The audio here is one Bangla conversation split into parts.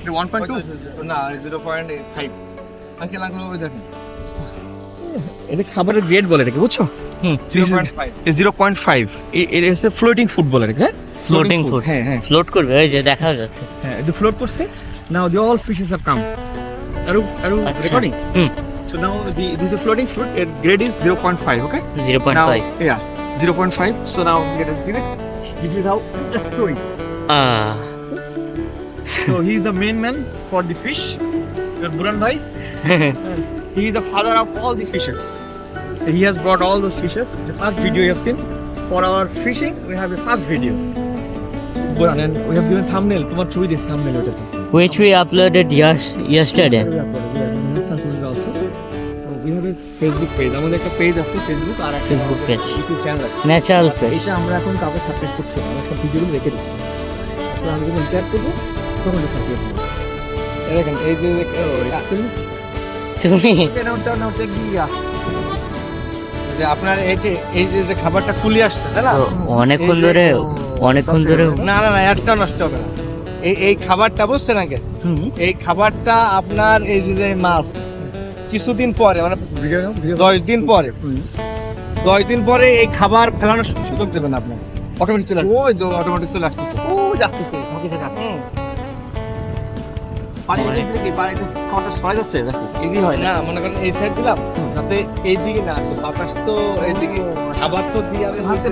1.2 না 0.5 আজকে লাগলো ওই দেখেন এটা খাবারের গ্রেড বলে এটাকে বুঝছো 0.5 0.5 এটা হচ্ছে ফ্লোটিং ফুড বলে এটাকে ফ্লোটিং ফুড হ্যাঁ হ্যাঁ ফ্লোট করবে ওই যে দেখা যাচ্ছে হ্যাঁ এটা ফ্লোট করছে নাও the all fishes have come আর আচ্ছা। Recording hmm so now this is a floating fruit it grade is 0.5 okay 0.5 now yeah 0.5 so now let us give it this is how just throwing ah so he is the main man for the fish Buran bhai he is the father of all the fishes he has brought all those fishes the first video you have seen for our fishing we have a first video Buran and we have given thumbnail তোমার ছবি দিস thumbnail ওটাতে which we uploaded yesterday we have a Facebook page আমাদের একটা পেজ আছে ফেসবুক আর একটা Facebook page ইউটিউব চ্যানেল আছে ন্যাচারাল ফিশ এটা আমরা এখন কাউকে সাবস্ক্রাইব করছি না আমরা সব ভিডিওগুলো রেখে দিচ্ছি তো আমি যখন চ্যাট করবো তখন সাবস্ক্রাইব করবো দেখেন এই যে তুমি যে আপনার এই যে খাবারটা খুলে আসছে তাই না অনেকক্ষণ ধরে না না না একটা নষ্ট হবে না এই খাবারটা বুঝছেন আগে এই খাবারটা আপনার এই যে মাছ কিছুদিন পরে মানে 10 দিন পরে এই খাবার ফেলানোর সুযোগ দেবেন আপনি অটোমেটিক চলে আসবে ওই যে অটোমেটিক চলে আসতেছে ও যাচ্ছে ফাঁকি থেকে পানি থেকে পানিটা কতটা সরে যাচ্ছে দেখো ইজি হয় না মনে করেন এই সাইড দিলাম যাতে এই দিকে না আসে বাতাস তো এইদিকে খাবার তো দিয়ে আমি ভাবতে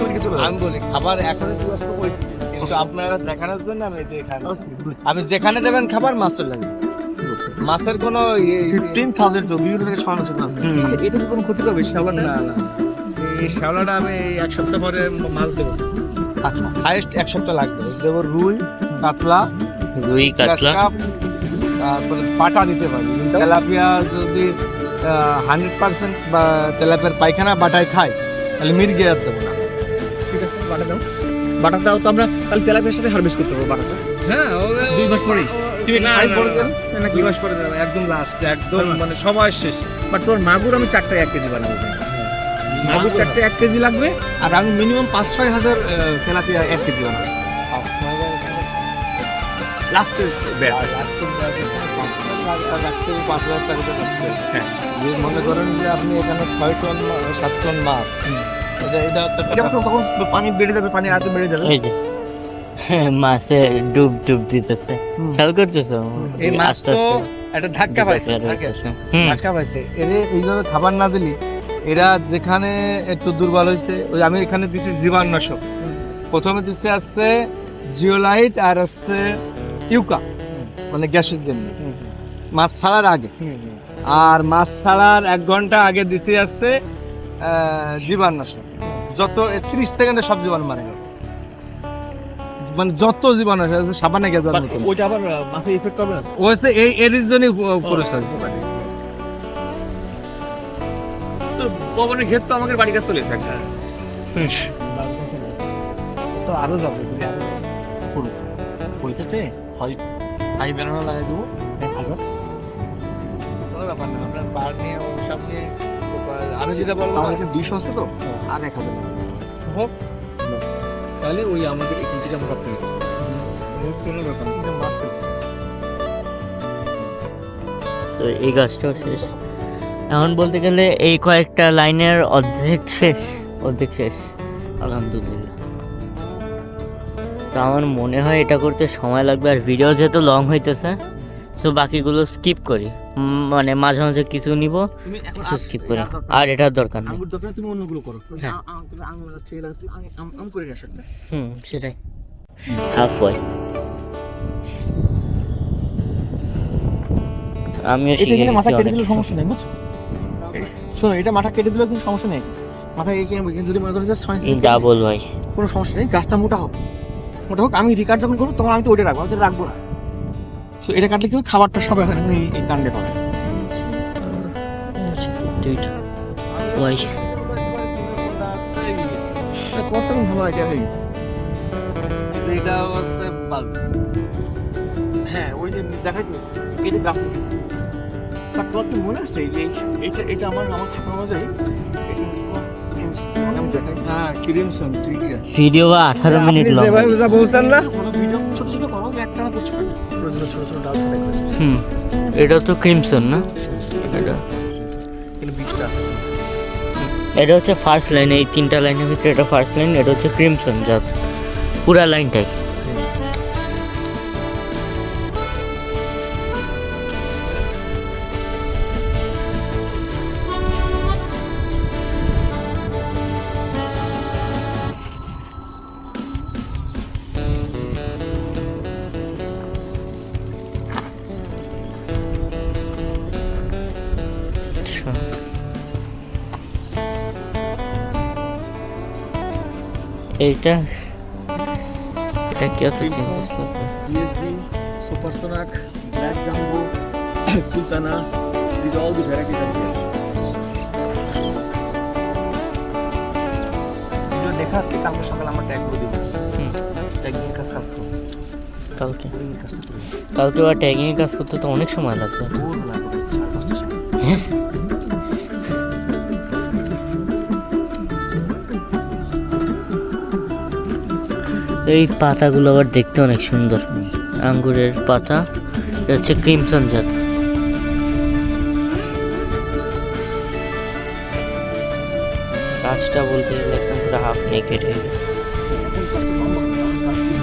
ওদিকে চলে আমি বলি খাবার এখনো ব্যবস্থা করে কিন্তু আপনারা দেখানোর জন্য আমি এটা এখানে আমি যেখানে দেবেন খাবার মাছ চলে যাবে মাছের কোনো 15,000 তো বিভিন্ন থেকে ছড়ানো চলে আসবে এটা কি কোনো ক্ষতি করবে শ্যাওলা না না এই শ্যাওলাটা আমি এক সপ্তাহ পরে মাছ দেবো আচ্ছা হাইয়েস্ট এক সপ্তাহ লাগবে দেবো রুই কাতলা রুই কাতলা কাপ, তারপরে পাটা দিতে পারি তেলাপিয়া যদি 100% বা তেলাপিয়ার পায়খানা বাটায় খায় তাহলে মির্গে আর দেবো না ঠিক আছে বাটাটাও তো আমরা তাহলে তেলাপিয়ার সাথে হারভেস্ট করতে পারবো বাটাটা হ্যাঁ 2 মাস পরেই তুমি না, সাইজ না, বড় না, দেন না, 2 মাস পরে দেবো একদম লাস্ট একদম মানে সময় শেষ বাট তোর মাগুর আমি 4টায় 1 কেজি বানাবো মাগুর 4টায় 1 কেজি লাগবে আর আমি মিনিমাম 5-6 হাজার তেলাপিয়া 1 কেজি বানাবো লাস্ট ব্যাচ হ্যাঁ যে মনে করেন যে আপনি এখানে 6 টন 7 টন মাছ এটা তখন পানি বেড়ে যাবে পানি আরো বেড়ে যাবে এই যে মাছে ডুব দিতেছে খেয়াল করতেছো এই মাছ আস্তে তো আস্তে একটা ধাক্কা পাইছে হুম ধাক্কা পাইছে এরে এইভাবে খাবার না দিলি এরা যেখানে একটু দুর্বল হয়েছে ওই আমি এখানে দিছি জীবাণুনাশক প্রথমে দিচ্ছে আসছে জিওলাইট আর আসছে ইউকা মানে গ্যাসের জন্য মাছ ছাড়ার আগে আর মাছ ছাড়ার 1 ঘন্টা আগে দিছি আসছে জীবাণুনাশক যত 30 সেকেন্ডে সব জীবাণু মারে গেল মানে যত জীবাণু আছে সাবানে গেছে ওইটা আবার মাথায় ইফেক্ট করবে না ওইসে এই এর জন্যই পরিষ্কার তো পবনের ক্ষেত তো আমাদের বাড়ির কাছে চলে এসেছে একটা তো আরো যাবে ওইটাতে হাই বেনানো লাগাই দেবো 1,000 কোনো ব্যাপার না আপনার বার নিয়ে ওসব নিয়ে আমি যেটা বলবো আমাদের 200 আছে তো আর 1,000 হোক তাহলে ওই আমাদের এখান থেকে আমরা পেয়ে কোনো ব্যাপার না মাছ তো এই গাছটাও শেষ এখন বলতে গেলে এই কয়েকটা লাইনের অর্ধেক শেষ আলহামদুলিল্লাহ তো আমার মনে হয় এটা করতে সময় লাগবে আর ভিডিও যেহেতু লং হইতেছে সো বাকিগুলো স্কিপ করি মানে মাঝে মাঝে কিছু নিব তুমি এখন কিছু স্কিপ করি আর এটার দরকার নেই আঙ্গুর দরকার তুমি অন্যগুলো করো হ্যাঁ। আঙ্গুর হচ্ছে আম করে আসো সেটাই হাফ ওয়ে আমিও এটা শিখে এখানে মাথা গেছি কেটে অনেক দিলে কিছু। সমস্যা নেই বুঝছো শোনো এটা মাথা কেটে দিলেও কিন্তু সমস্যা নেই মাথা যদি মনে করো যে ডাবল ভাই কোনো সমস্যা নেই গাছটা মোটা হোক আমি রিকার্ড যখন করবো তখন আমি তো ওটা রাখবো আমি তো রাখবো না তো এটা কাটলে কি হবে, খাবারটা সব এখন এই কাণ্ডে পাবে ওই কত ভালো আইডিয়া হয়ে গেছে এটা হচ্ছে বাল্ব হ্যাঁ ওই যে দেখাই তো এটা গাছ বাট তোমার কি মনে আছে যে এটা আমার খাতার মাঝে আমি দেখাই হ্যাঁ ক্রিমসন ঠিক আছে ভিডিও 18 মিনিট লং বলছেন না ভিডিও ছোট ছোট করো একটা না করছো গাছগুলোর জন্য ছোট ছোট ডাল ছাড়াই করেছে। এটা তো ক্রিমসন না? এটা এখানে বীজটা আছে। এটা হচ্ছে ফার্স্ট লাইন, এই 3টা লাইনের ভিতরে এটা ফার্স্ট লাইন, এটা হচ্ছে ক্রিমসন জাত পুরা লাইনটাই। এইটা এটা কি আছে চেঞ্জেস লাগবে? BSB, supersonic, black jumbo, sultana, these are all the varieties are here. Video দেখা আছে, কালকে সকালে আমরা ট্যাগ করে দিব। ট্যাগিং কাজ করতে কালকে কাজটা করে কালকে আবার ট্যাগিং কাজ করতে তো অনেক সময় লাগবে। বহুত লাগবে। এই পাতাগুলো আবার দেখতে অনেক সুন্দর, আঙ্গুরের পাতা। এটা হচ্ছে ক্রিমসন জাত। গাছটা বলতে গেলে একদম পুরো হাফ নেকেড হয়ে গেছে।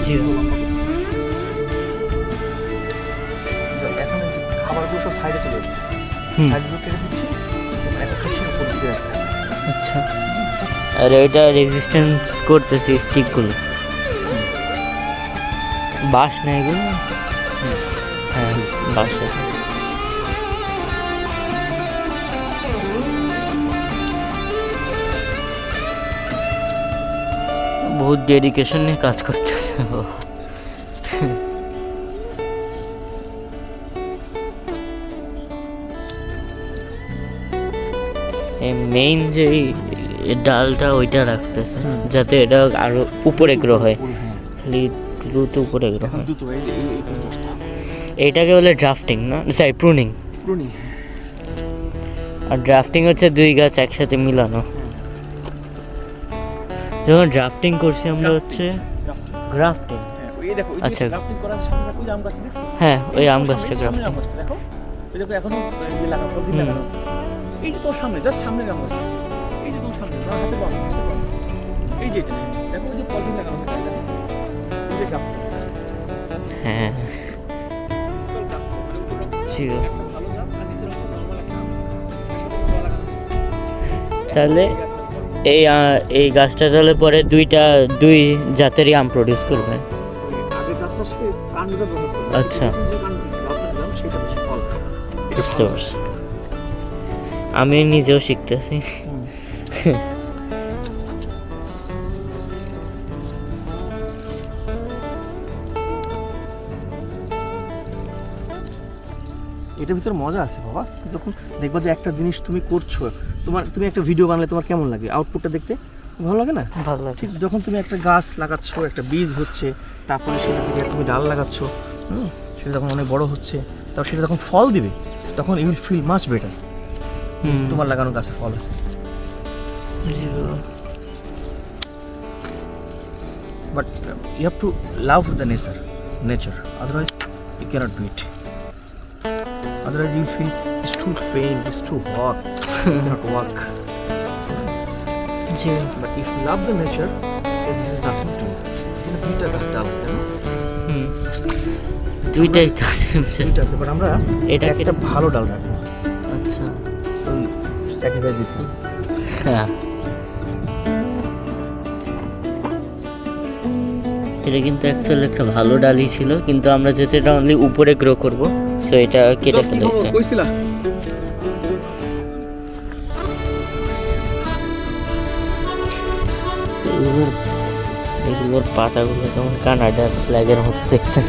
জি এখন খাবারগুলো সব সাইডে চলে এসেছে, সাইডগুলো কেটে দিচ্ছি, একটা খাসির উপর দিকে রাখতে। আচ্ছা, আর এটা রেজিস্ট্যান্স করতেছে স্টিকগুলো, বাঁশ না এগুলো? হ্যাঁ বাঁশের। বহুত ডেডিকেশন নিয়ে কাজ করতেছে ও। মেইন যে ডালটা ওইটা রাখতেছে যাতে এটা আরো উপরে গ্রো হয়, খালি দ্রুত উপরে গ্রো হয়। এইটাকে বলে ড্রাফটিং না, সরি প্রুনিং। আর ড্রাফটিং হচ্ছে 2 গাছ একসাথে মিলানো। যখন ড্রাফটিং করছি আমরা হচ্ছে গ্রাফটিং। আচ্ছা হ্যাঁ, ওই আম গাছটা গ্রাফটিং। দেখো এই দেখো এখনো ইয়ে লাগা, পলিথিন লাগানো আছে। এই যে তোর সামনে, জাস্ট সামনে আম গাছটা, এই যে তোর সামনে, না হাতে পাবো, এই যে এটা দেখো, ওই যে পলিথিন লাগানো আছে, এই যে গ্রাফটিং। হ্যাঁ ছিল। তাহলে এই গাছটা তাহলে পরে দুই জাতেরই আম প্রডিউস করবে। আচ্ছা বুঝতে পারছি, আমি নিজেও শিখতেছি। এটার ভিতরে মজা আছে বাবা, যখন দেখবো যে একটা জিনিস তুমি করছো, তুমি একটা ভিডিও বানালে তোমার কেমন লাগে, আউটপুটটা দেখতে ভালো লাগে না? ভালো লাগে। ঠিক যখন তুমি একটা গাছ লাগাচ্ছ, একটা বীজ হচ্ছে, তারপরে সেটা থেকে তুমি ডাল লাগাচ্ছ, সেটা যখন অনেক বড় হচ্ছে, তারপর সেটা যখন ফল দিবে, তখন you will feel much better তোমার লাগানো গাছে ফল আছে। But you have to love the nature, otherwise you can't do it. Otherwise you feel it's too pain, it's too hot, you cannot work. But if you love the nature, then this is nothing to you. You দুইটা গাছ আছে না? দুইটাই তো আছে। দুইটা আছে, বাট আমরা এটা একটা ভালো ডাল রাখবো। আচ্ছা, সো স্যাক্রিফাইস দিস। হ্যাঁ এটা কিন্তু অ্যাকচুয়ালি একটা ভালো ডালই ছিল, কিন্তু আমরা যেহেতু এটা অনলি উপরে গ্রো করবো, সো এটা কেটে ফেলেছে। কইছিলা এগুলোর পাতাগুলো কেমন কানাডার ফ্ল্যাগের মতো দেখতে।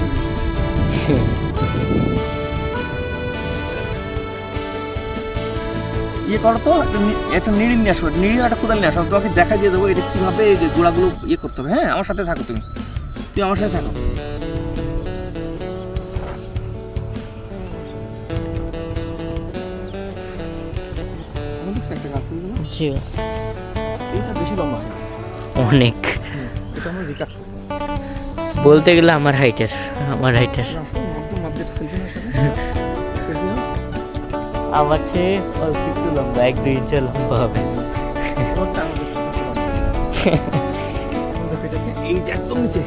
ইয়ে করো তো, একটা নিড়ি নিয়ে আসো, নিড়ি একটা কোদাল নিয়ে আসো, তোমাকে দেখা দিয়ে দেবো এটা কীভাবে এই যে গোড়াগুলো ইয়ে করতে হবে। হ্যাঁ, আমার সাথে থাকো, তুমি আমার সাথে থাকো। একটা গাছ এইটা বেশি লম্বা হয়ে গেছে অনেক, এটা আমরা রিকাট করবো। বলতে গেলে আমার হাইটের। একদম আমার চেয়ে অল্প একটু লম্বা 1-2 ইঞ্চি লম্বা হবে। এই যে একদম নিচে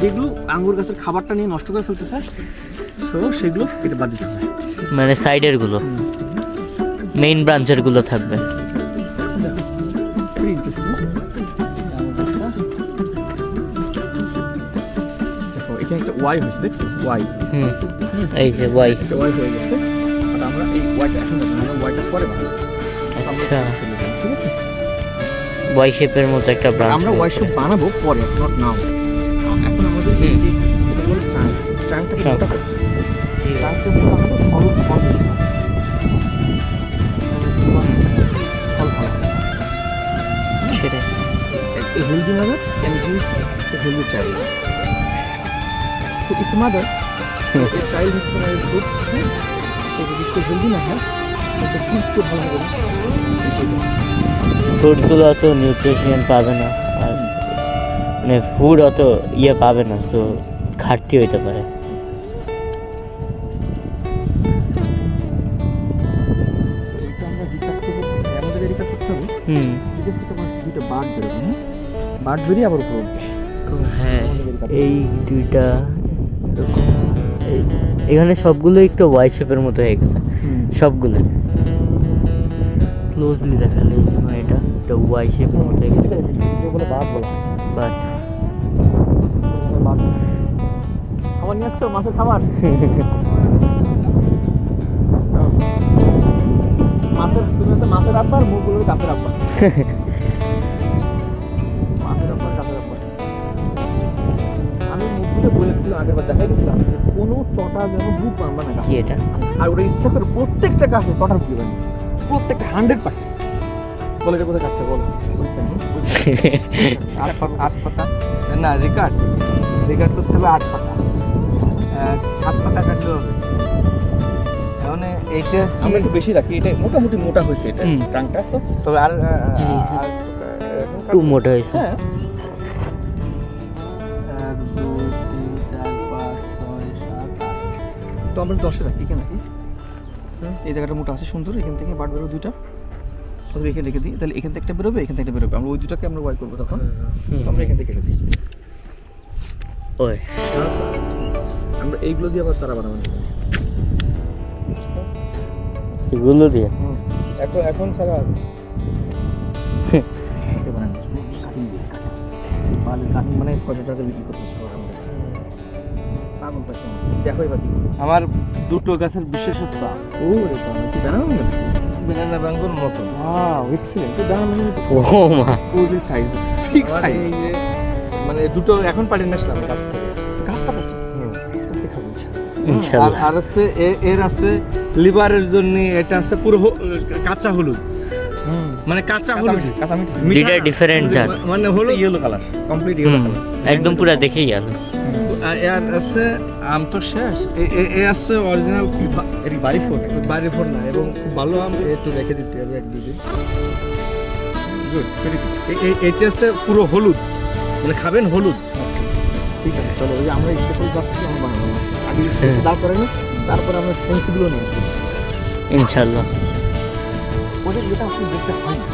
যেগুলো আঙ্গুর গাছের খাবারটা নিয়ে নষ্ট করে ফেলতেছে, সো সেগুলো এটা বাদ দিতে হবে। মানে সাইডের গুলো, মেইন ব্রাঞ্চের গুলো থাকবে। Very interesting. দেখো এখানে একটা ওয়াই হয়েছে, দেখছো ওয়াই, এই যে ওয়াই। একটা ওয়াই হয়ে গেছে, আর আমরা এই ওয়াইটা এখন দেখো, আমরা ওয়াইটা পরে বানাবো। আচ্ছা, ঠিক আছে, ওয়াই শেপের মতো একটা ব্রাঞ্চ। আমরা ওয়াই শেপ বানাবো পরে, নট নাও। এখন আমাদের এই যে এটা বলে ট্রাঙ্ক, ট্রাঙ্কটা Trunk. মোটা হবে, ট্রাঙ্কটা মোটা হবে, ফল ফল বেশি হবে। ফল ভালো হবে। সেটাই। A healthy mother can give a healthy child. So it's a mother. So a child needs to have fruits. So যদি সে healthy না হয়, তো fruits তো ভালো হবে না। ফ্রুটস গুলো অত নিউট্রিশন পাবে না, আর মানে ফুড অত ইয়ে পাবে না, সো ঘাটতি হইতে পারে। So এটা আমরা রিকার্ড করবো, আমাদের রিকার্ড করতে হবে। যেটা থেকে আমার দুইটা বার্ড বেরোবে, হ্যাঁ? বার্ড বেরিয়ে আবার উপরে উঠবে। হ্যাঁ, এই দুইটা এরকম। এখানে সবগুলো একটু ওয়াই শেপের মতো হয়ে গেছে, সবগুলো ক্লোজলি দেখালে এই যে এটা একটা ওয়াই শেপের মতো হয়ে গেছে। বলে বার্ড বলা হয়। বাট খাবার নিয়ে আসছো, মাছের খাবার। মাছের তুমি হচ্ছে মাছের আব্বার, মুখগুলো গাছের আব্বার। মাছের আব্বার, গাছের আব্বার। আমি মুখগুলো বলেছিলাম আগের বার, দেখাই গেছিলাম কোনো চটা যেন বুক মারবা না কি এটা? আর ওরা ইচ্ছা করে প্রত্যেকটা গাছে চটার দিবেন, প্রত্যেকটা 100%। বলে এটা কোথায় কাটতে বলো, আট পাতা না, রিকার্ড রিকার্ড করতে হবে 8 পাতা, 7 পাতা কাটতে হবে। মানে এইটা আমরা একটু বেশি রাখি, এটা মোটামুটি মোটা হয়েছে, এটা ট্রাঙ্কটা। তবে আর একটু মোটা হয়েছে। হ্যাঁ, 1 2 3 4 5 6 7 8 তো আমরা 10-এ রাখি, কেন নাকি এই জায়গাটা মোটা আছে সুন্দর, এখান থেকে বাট বেরো দুইটা, অথবা এখানে রেখে দিই, তাহলে এখান থেকে একটা বেরোবে, এখান থেকে একটা বেরোবে, আমরা ওই দুটাকে আমরা ওয়াই করবো তখন। আমরা এখান থেকে কেটে দিই, ওই আমরা এইগুলো দিয়ে আবার তারা বানাবো। এগুলো দিয়ে এখন এখন সারা কাটিং দিয়ে কাটিং মানে কত টাকা বিক্রি করতে পাগল পাচ্ছি। দেখো এবার আমার দুটো গাছের বিশেষত্ব, ও রে বাবা, কি দাঁড়ানো বেনানা ব্যাঙ্গোর মতো। Wow, excellent. তো দাঁড়ানো ও মা, ফুললি সাইজ, ঠিক সাইজ। মানে দুটো এখন পাঠিয়ে নিয়ে আসলাম গাছ থেকে। গাছ পাতা কি গাছ পাতা খাবো ইনশাআল্লাহ। আর আছে এর আছে লিভারের জন্য, এটা আছে পুরো কাঁচা হলুদ, মানে কাঁচা হলুদ, কাঁচা মিঠা, দুইটা ডিফারেন্ট জাত, মানে হলুদ yellow colour, complete yellow colour. একদম পুরো দেখেই গেল। আর আছে আম তো শেষ, এ আছে অরিজিনাল এর বাড়ি ফোন বাড়ি ফোন না, এবং খুব ভালো আম, একটু রেখে দিতে হবে 1-2 দিন। Good, very good. এটা আছে পুরো হলুদ, মানে খাবেন হলুদ। আচ্ছা ঠিক আছে, চলো ওই যে আমরা স্পেশাল গাছটা আমরা বানাবো, আগে দাঁড় করে নিই, তারপরে আমরা ফেন্সিগুলো নিয়ে আসবো। ইনশাআল্লাহ। ওদের যেটা আপনি দেখতে হয় না,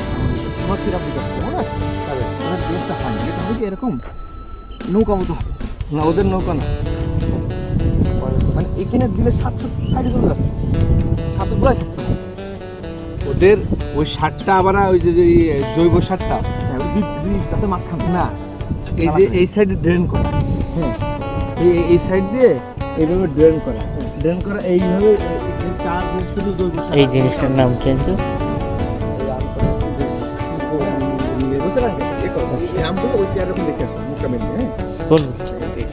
আমার ফির আপনি কাছে মনে আছে ওদের ড্রেসটা হয় না, এটা হবে কি এরকম নৌকা মতো হবে না, ওদের নৌকা না, মানে এখানে দিলে 700 সাইডে চলে যাচ্ছে, 700 গুলাই থাকতে হবে। ওদের ওই সারটা আবার ওই যে জৈব সারটা হ্যাঁ, ওই দুই গাছের মাঝখানে না, এই যে এই সাইডে ড্রেন করা, হ্যাঁ, এই সাইড দিয়ে এইভাবে ড্রেন করা, ড্রেন করা এইভাবে, এই চার শুধু জৈব সার। এই জিনিসটার নাম কিন্তু বুঝতে পারেন এই কথা, এই আমগুলো ওই চেয়ার এরকম দেখে আসো, মুখটা মেনে, হ্যাঁ কোন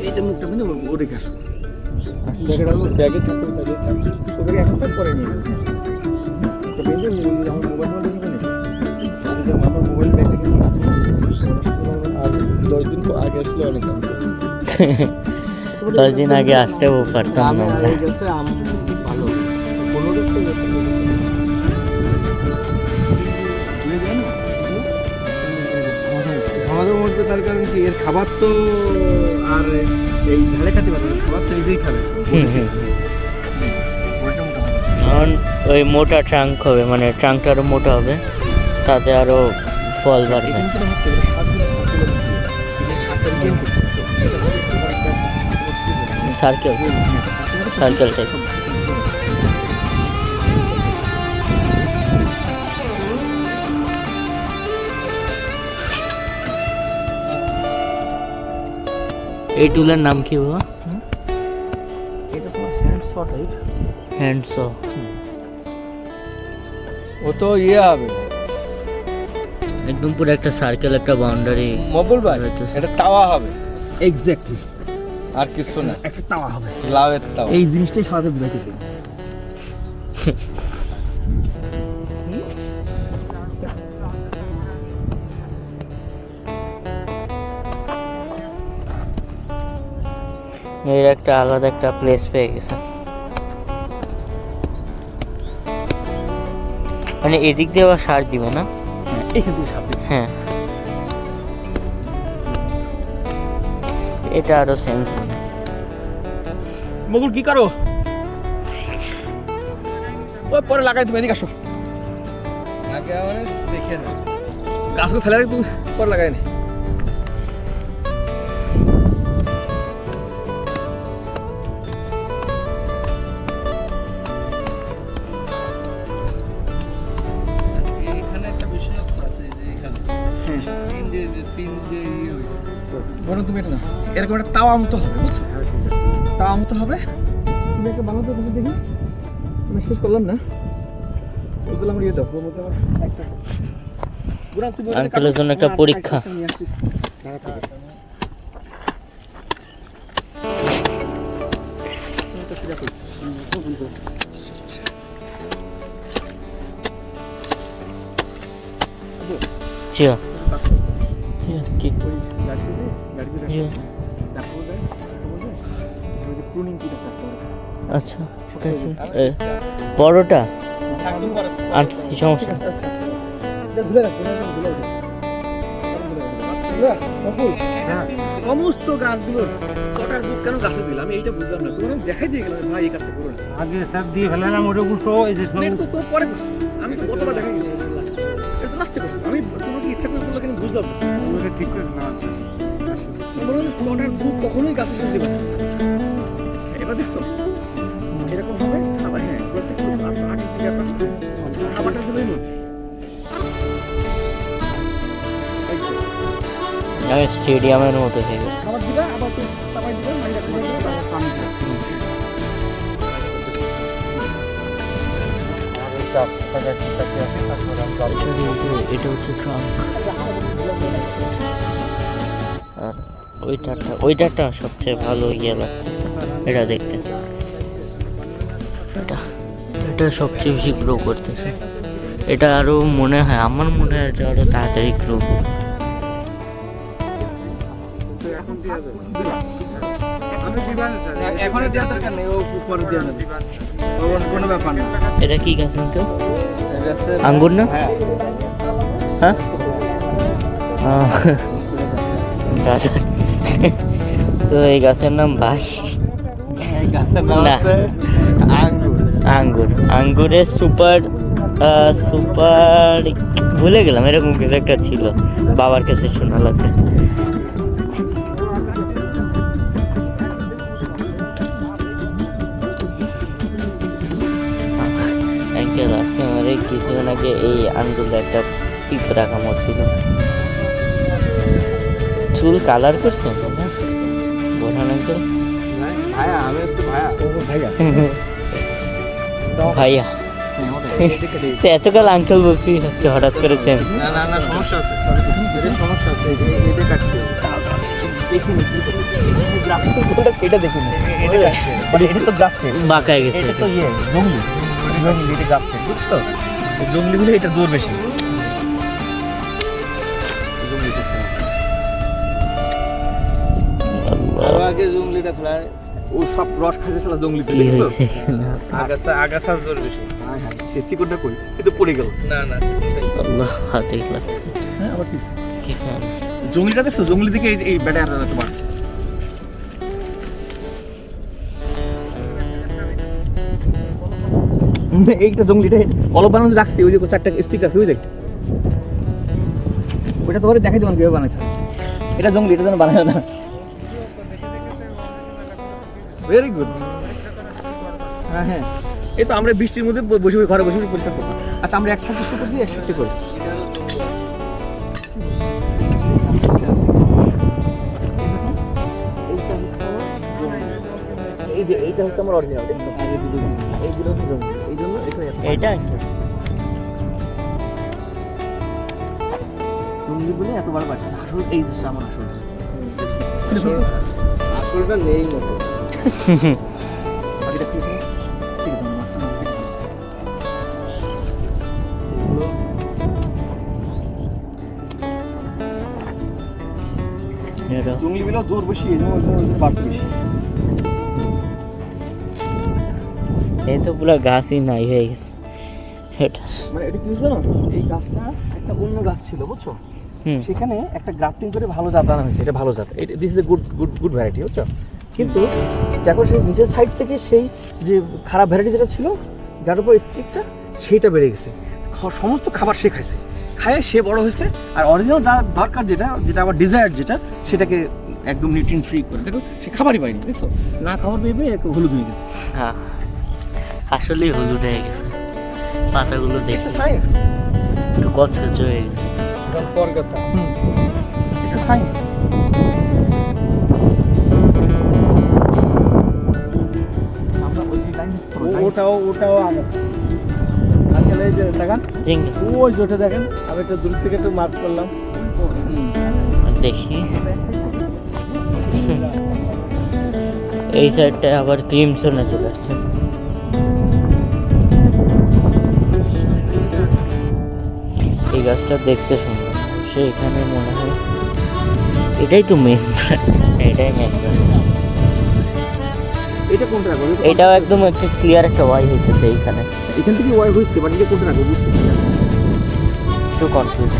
এইটা মুখটা মেনে ও রেখে আসো, ব্যাগেটা ব্যাগে থাকবে, ব্যাগে থাকবে ওদেরকে এখন তো পরে নিয়ে যাবে। একটা বেঁধে আমার মোবাইল টোবাইল দেখে নিই, আমার মোবাইল ব্যাগ রেখে নিয়ে আসবে। আর 10 দিন আগে আসলে অনেক দাম। 10 দিন আগে আসতেও পারতাম না আমরা। হয়ে গেছে, আম খুব ভালো, কোনো কিছু আমাদের মধ্যে, তার কারণ কি এর খাবার তো আর এই ঢালে খেতে পারবে না, খাবার তো নিজেই খাবে। এখন ওই মোটা ট্রাঙ্ক হবে, মানে ট্রাঙ্কটা আরো মোটা হবে, তাতে আরো ফল বাড়বে। Circle circle type. এই টুলের নাম কি বাবা? এটা তোমার হ্যান্ড শট টাইপ। হ্যান্ডস। ও তো ইয়ে হবে একদম পুরো একটা সার্কেল, একটা বাউন্ডারি। মকবুল ভাই, হইতেছে। এটা তাওয়া হবে এক্স্যাক্টলি, আর কিছু না। একটা তাওয়া হবে। লাউয়ের তাওয়া। এই জিনিসটাই সাথে বুঝাইতে দিই। এর একটা আলাদা একটা প্লেস পেয়ে গেছে, মানে এদিক দিয়ে আবার সার দিবে না? এখান থেকে সাথে হ্যাঁ, এটা আরো সেন্স হবে। মগুল কি করো? ওই পরে লাগাই, তুমি এদিকে আসো। আগে মানে দেখে না। গাছগুলো ফেলে রাখি, তুমি পরে লাগাই নি। এখানে একটা বিশেষত্ব আছে যে এখানে তিন যে ইয়ে হয়েছে। বরং তুমি এটা না, এরকম একটা তাওয়া মতো হবে, বুঝছো? তাওয়া মতো হবে। তুমি একটা বানাতে তুমি দেখি, আমি শেষ করলাম না, বুঝলাম আমার ইয়ে দাও ওর মধ্যে আমার একটা বুড়া তুমি আঙ্কেলের জন্য একটা পরীক্ষা। জিও কি জিও। আচ্ছা ঠিক আছে। বড়টা আনছি, সমস্যা নেই। সমস্ত গাছগুলোর ছটার বুক কেন গাছে দিলাম এইটা বুঝলাম না। তুমি দেখাই দিয়ে গেলাম ভাই এই কাজটা করো না, আগে সব দিয়ে ফেলালাম, ওটা উল্টো এই যে আমি তো তোর পরে করছি, আমি তো গতবার দেখা গেছি, এটা তো লাস্টে করছি আমি। তোমাকে ইচ্ছা করে করলে কিন্তু বুঝলাম না। ওটা ঠিক করে না। আমি বললাম যে ছটার বুক কখনোই গাছে দিতে পারে না। এবার দেখছো এরকম হবে খাবার। হ্যাঁ খাবারটা দিলেই মধ্যে স্টেডিয়ামের মতো হয়ে গেছে। খাবার দিবা, আবার তো চাপাই দিবা, মাইরা দিবা। এটা হচ্ছে ট্রাঙ্ক, আর ওইটাটা সবচেয়ে ভালো ইয়ে লাগতেছে এটা দেখতে। এটা সবচেয়ে বেশি গ্রো করতেছে। এটা আরো মনে হয়, আমার মনে হয় এটা আরো তাড়াতাড়ি গ্রো করবে। এখন দেওয়া দরকার নেই, ও পরে দেওয়া যাবে, কোনো ব্যাপার না। এটা কি গাছ তো? আঙ্গুর না? হ্যাঁ গাছ। তো এই গাছের নাম ভাই না, আঙ্গুর। আঙ্গুরের সুপার ভুলে গেলাম, এরকম কিছু একটা ছিল, বাবার কাছে শোনা লাগবে। আজকে আমাদের কিছুদিন আগে এই আঙ্গুলে একটা পিঁপড়া কামড় ছিল। চুল কালার করছেন বোঝান আঙ্কেল? ভাইয়া, আমি হচ্ছে ভাইয়া। ভাইয়া তো এতকাল আঙ্কেল বলছি, আজকে হঠাৎ করে চেঞ্জ। না না না, সমস্যা আছে, এদের সমস্যা আছে, এটা কাটতে হবে। দেখিনি সেটা দেখিনি, এটা তো গ্রাফটেড, বাঁকায় গেছে। এটা তো ইয়ে জঙ্গলি, এটা গ্রাফটেড, বুঝছো? জঙ্গলি বলে এটা জোর বেশি। আগে জঙ্গলিটা ফেলায়, ও সব রস খাইছে শালা জঙ্গলি কি দেখছো? হয়েছে? আগাছা জোর বেশি। হ্যাঁ হ্যাঁ, সে শিকড়টা কই, এই তো পড়ে গেল। না না, আল্লাহ, হাতে লাগছে। হ্যাঁ আবার কি কিছু না। জঙ্গলিটা দেখছো? জঙ্গলি থেকে এই ব্যাটা আর তো বাড়ছে। এইটা জঙ্গলিটা অলপ বানানো রাখছি, ওই যে 4টা স্টিক রাখছি, ওই দেখ ওইটা তোমার দেখাই দেবেন কিভাবে বানাইছে। এটা জঙ্গলি, এটা যেন বানায় না। Very good. হ্যাঁ হ্যাঁ, এই তো আমরা বৃষ্টির মধ্যে বসে বসে ঘরে বসে বসে পরিষ্কার করবো। আচ্ছা আমরা একসাথে চেষ্টা করছি, একসাথে করি। এই যে এইটা হচ্ছে আমার অরিজিনাল, এইগুলো হচ্ছে জঙ্গলি, এই জন্য এটা জঙ্গলি বলে এতবার বাড়ছে। আসল এই হচ্ছে আমার আসল। আসলটা নেই মতো। বাকিটা খুলে ঠিক আছে, মাঝখানে রেখে দাও। এটা জঙ্গলি গুলো জোর বেশি, এই জন্য ওই জন্য বাড়ছে বেশি। এই তো পুরো গাছই নাই হয়ে গেছে এটা। মানে এটা কি হয়েছে না, এই গাছটা একটা অন্য গাছ ছিল বুঝছো, সেখানে একটা গ্রাফটিং করে ভালো জাত আনা হয়েছে। এটা ভালো জাত, এটা this is a good good good variety বুঝছো। কিন্তু দেখো সেই নিচের সাইড থেকে সেই যে খারাপ ভ্যারাইটি যেটা ছিল, যার উপর স্টিকটা, সেইটা বেড়ে গেছে। সমস্ত খাবার সে খাইছে, খায় সে বড় হয়েছে। আর অরিজিনাল যা দরকার, যেটা যেটা আবার ডিজায়ার, যেটা সেটাকে একদম নিউট্রিয়েন্ট ফ্রি করে, দেখো সে খাবারই পায়নি, দেখছো না খাবার পেয়ে একটু হলুদ হয়ে গেছে। হ্যাঁ আসলেই হলুদ হয়ে গেছে, পাতাগুলো দেখছে সায়েন্স, একটু কচকচ হয়ে গেছে। সায়েন্স। ওটাও আগে আজকাল এই যে দেখেন, চিংড়ি ওই যে ওটা দেখেন, আমি একটু দূর থেকে একটু মার্ক করলাম। দেখি এই সাইডটায় আবার ক্রিমসনে চলে আসছে। এই গাছটা দেখতে সুন্দর, সে এখানে মনে হয় এটাই তো মেন, এটাই মেন গাছ। এটা কোনটা রাখবো? এটাও একদম একটা ক্লিয়ার একটা ওয়াই হইতেছে এইখানে, এখান থেকে ওয়াই হয়েছে, বাট এটা কোনটা রাখবো বুঝতে পারছি না। একটু কনফিউজ।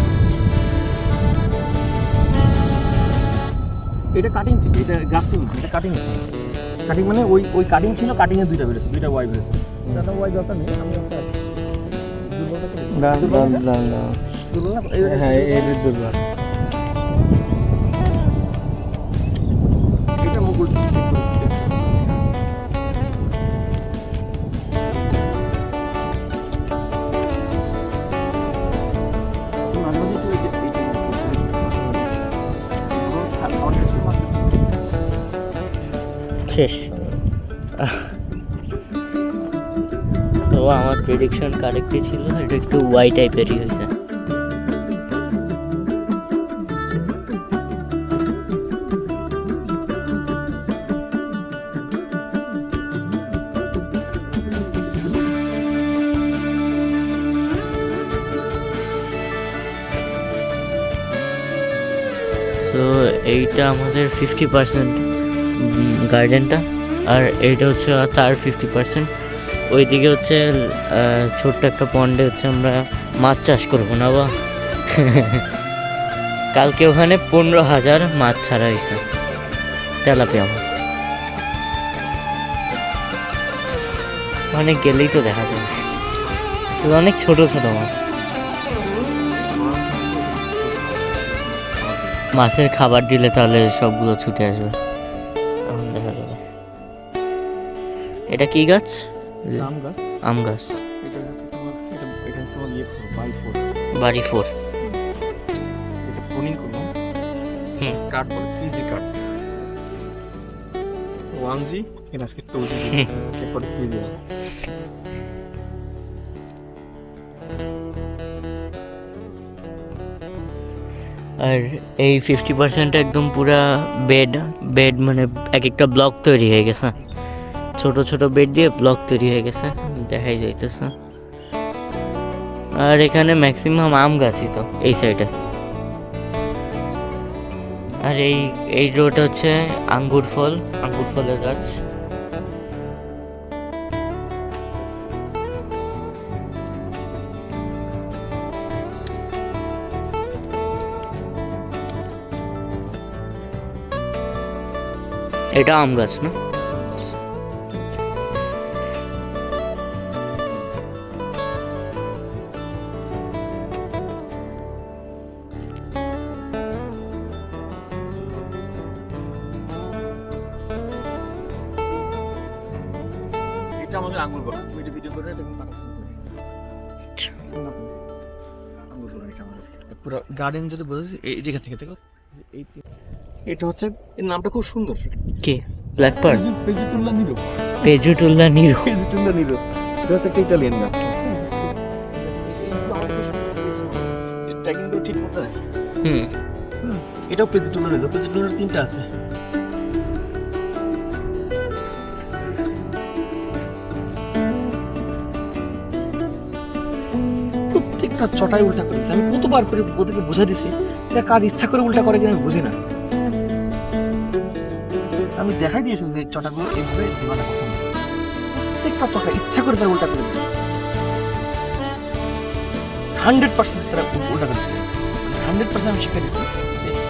এটা কাটিং, এটা গ্রাফটিং, এটা কাটিং। কাটিং মানে ওই ওই কাটিং ছিল, কাটিং এর দুইটা বেরোছে, দুইটা ওয়াই বেরোছে। এটা ওয়াই দরকার নেই, আমি একটা দুর্বল না, হ্যাঁ এই দুর্বল। এটা মুকুল শেষ। তো আমার প্রেডিকশন কারেক্টই ছিল, এটা একটু ওয়াই টাইপেরই হয়েছে। সো এইটা আমাদের 50% গার্ডেনটা, আর এইটা হচ্ছে তার 50%। ওইদিকে হচ্ছে ছোট্ট একটা পন্ডে হচ্ছে আমরা মাছ চাষ করবো না বা কালকে ওখানে 15,000 মাছ ছাড়া হয়েছে, তেলাপিয়া মাছ। অনেক গেলেই তো দেখা যাবে, অনেক ছোট ছোট মাছ। মাছের খাবার দিলে তাহলে সবগুলো ছুটে আসবে, তখন দেখা যাবে। এটা কি গাছ? আম গাছ। আম গাছ। এটা হচ্ছে তোমার, এটা হচ্ছে তোমার ইয়ে বাড়ি 4। বাড়ি 4। এটা প্রুনিং করলাম, কাট করে 3G কাট, 1G, এটা আজকে 2G, এরপরে 3G। আর এই 50% একদম পুরা বেড মানে এক একটা ব্লক তৈরি হয়ে গেছে, ছোট ছোট বেড দিয়ে ব্লক তৈরি হয়ে গেছে, দেখাই যাইতেছে। আর এখানে ম্যাক্সিমাম আম গাছই তো এই সাইডে। আর এই রোড হচ্ছে আঙ্গুর ফলের গাছ। এটা আম গাছ না? এটা আমাদের আঙ্গুল বড়, তুমি এটা ভিডিও করে এটা আঙ্গুল বড়, এটা আমাদের পুরো গার্ডেন যদি বোঝাচ্ছি এই জায়গা থেকে দেখো এই এটা হচ্ছে, এর নামটা খুব সুন্দর, কে black pearl, Pizzutello Nero. Pizzutello Nero. Pizzutello Nero, এটা হচ্ছে একটা ইটালিয়ান নাম। ট্যাগিং করে ঠিক করতে হয়। এটাও পেজুটুল্লা নিরো, পেজুটুল্লার 3টা আছে। প্রত্যেকটা চটাই উল্টা করেছে। আমি কতবার করে ওদেরকে বুঝাই দিছি, এটা কাজ ইচ্ছা করে উল্টা করে কিনা আমি বুঝি না। আমি দেখাই দিয়েছি যে চটাগুলো এইভাবে দিবানা কখনো, প্রত্যেকটা চটা ইচ্ছা করে তারা উল্টা করে দিচ্ছে। 100% তারা উল্টা করে দিচ্ছে। 100% আমি শিখে দিচ্ছি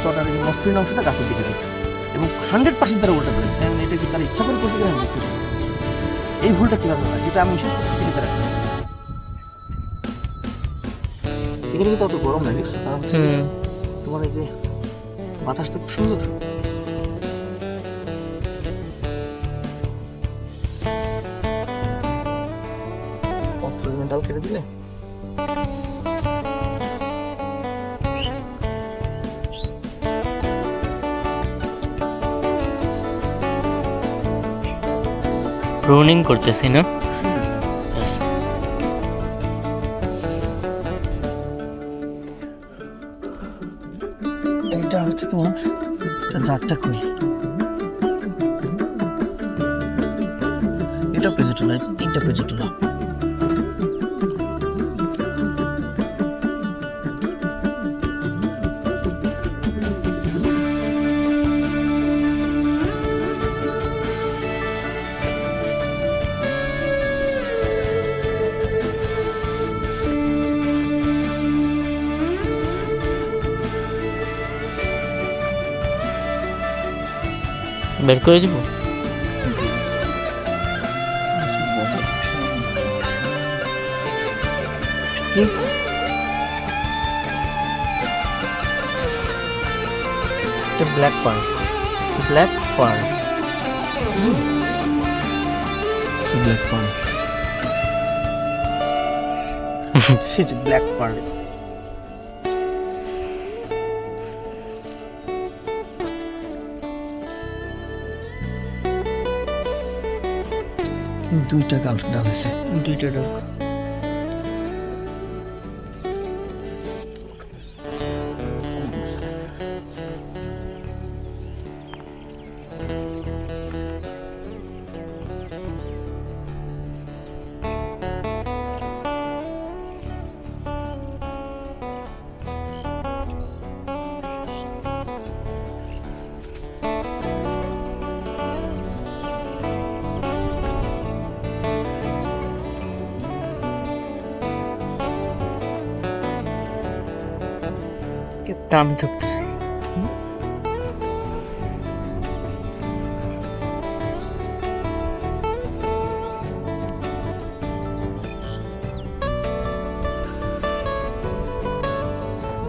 চটার যে মসৃণ অংশটা গাছের দিকে দিতে, এবং 100% তারা উল্টা করে দিচ্ছে। এটা কি তারা ইচ্ছা করে করছে কিনা আমি বুঝতেছি না। এই ভুলটা কিভাবে হয়, যেটা আমি নিষেধ করছি সেটা তারা করছে। এখানে কিন্তু অত গরম লাগে, দেখছো? কারণ হচ্ছে তোমার এই যে বাতাসটা খুব সুন্দর। ডাল কেটে দিলে প্রুনিং করতেছি না। এটা হচ্ছে তোমার জাতটা কই, এটা পেজুটুলা, 3টা পেজুটুলা। বের করে দিব। Black pearl, black pearl, black pearl, সেটা ব্ল্যাক পার্ল। দুইটা ডাল হয়েছে, 2টা ডাল। টান থাকতেছে।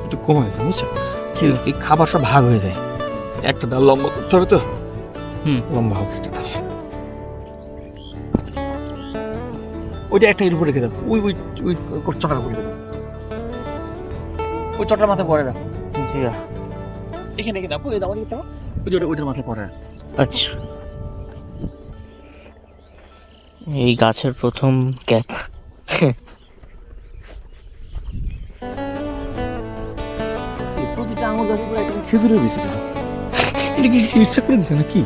একটু কমে যায়, বুঝছো? এই খাবারটা ভাগ হয়ে যায়, একটা ডাল লম্বা করতে হবে তো, লম্বা হবে একটা ডাল। ওইটা একটা এর উপরে রেখে দাও, ওই ওই ওই চটার উপরে রেখে দাও, ওই চটার মাথায় পরে রাখো। জি এখানে রেখে দাও, ওই দাও, ওই যে ওইটার মাথায় পরে রাখো। আচ্ছা, এই গাছের প্রথম কেক। প্রতিটা আঙুল গাছের উপরে একটা খেজুরের বেশি, এটা কি ইচ্ছা করে দিচ্ছে নাকি?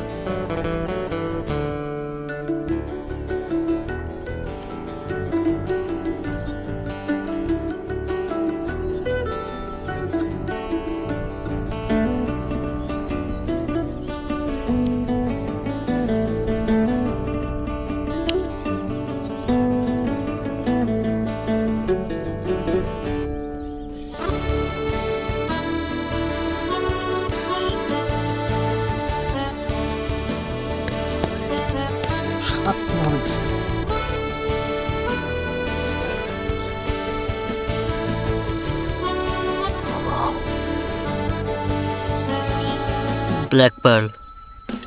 ব্ল্যাক পার্ল,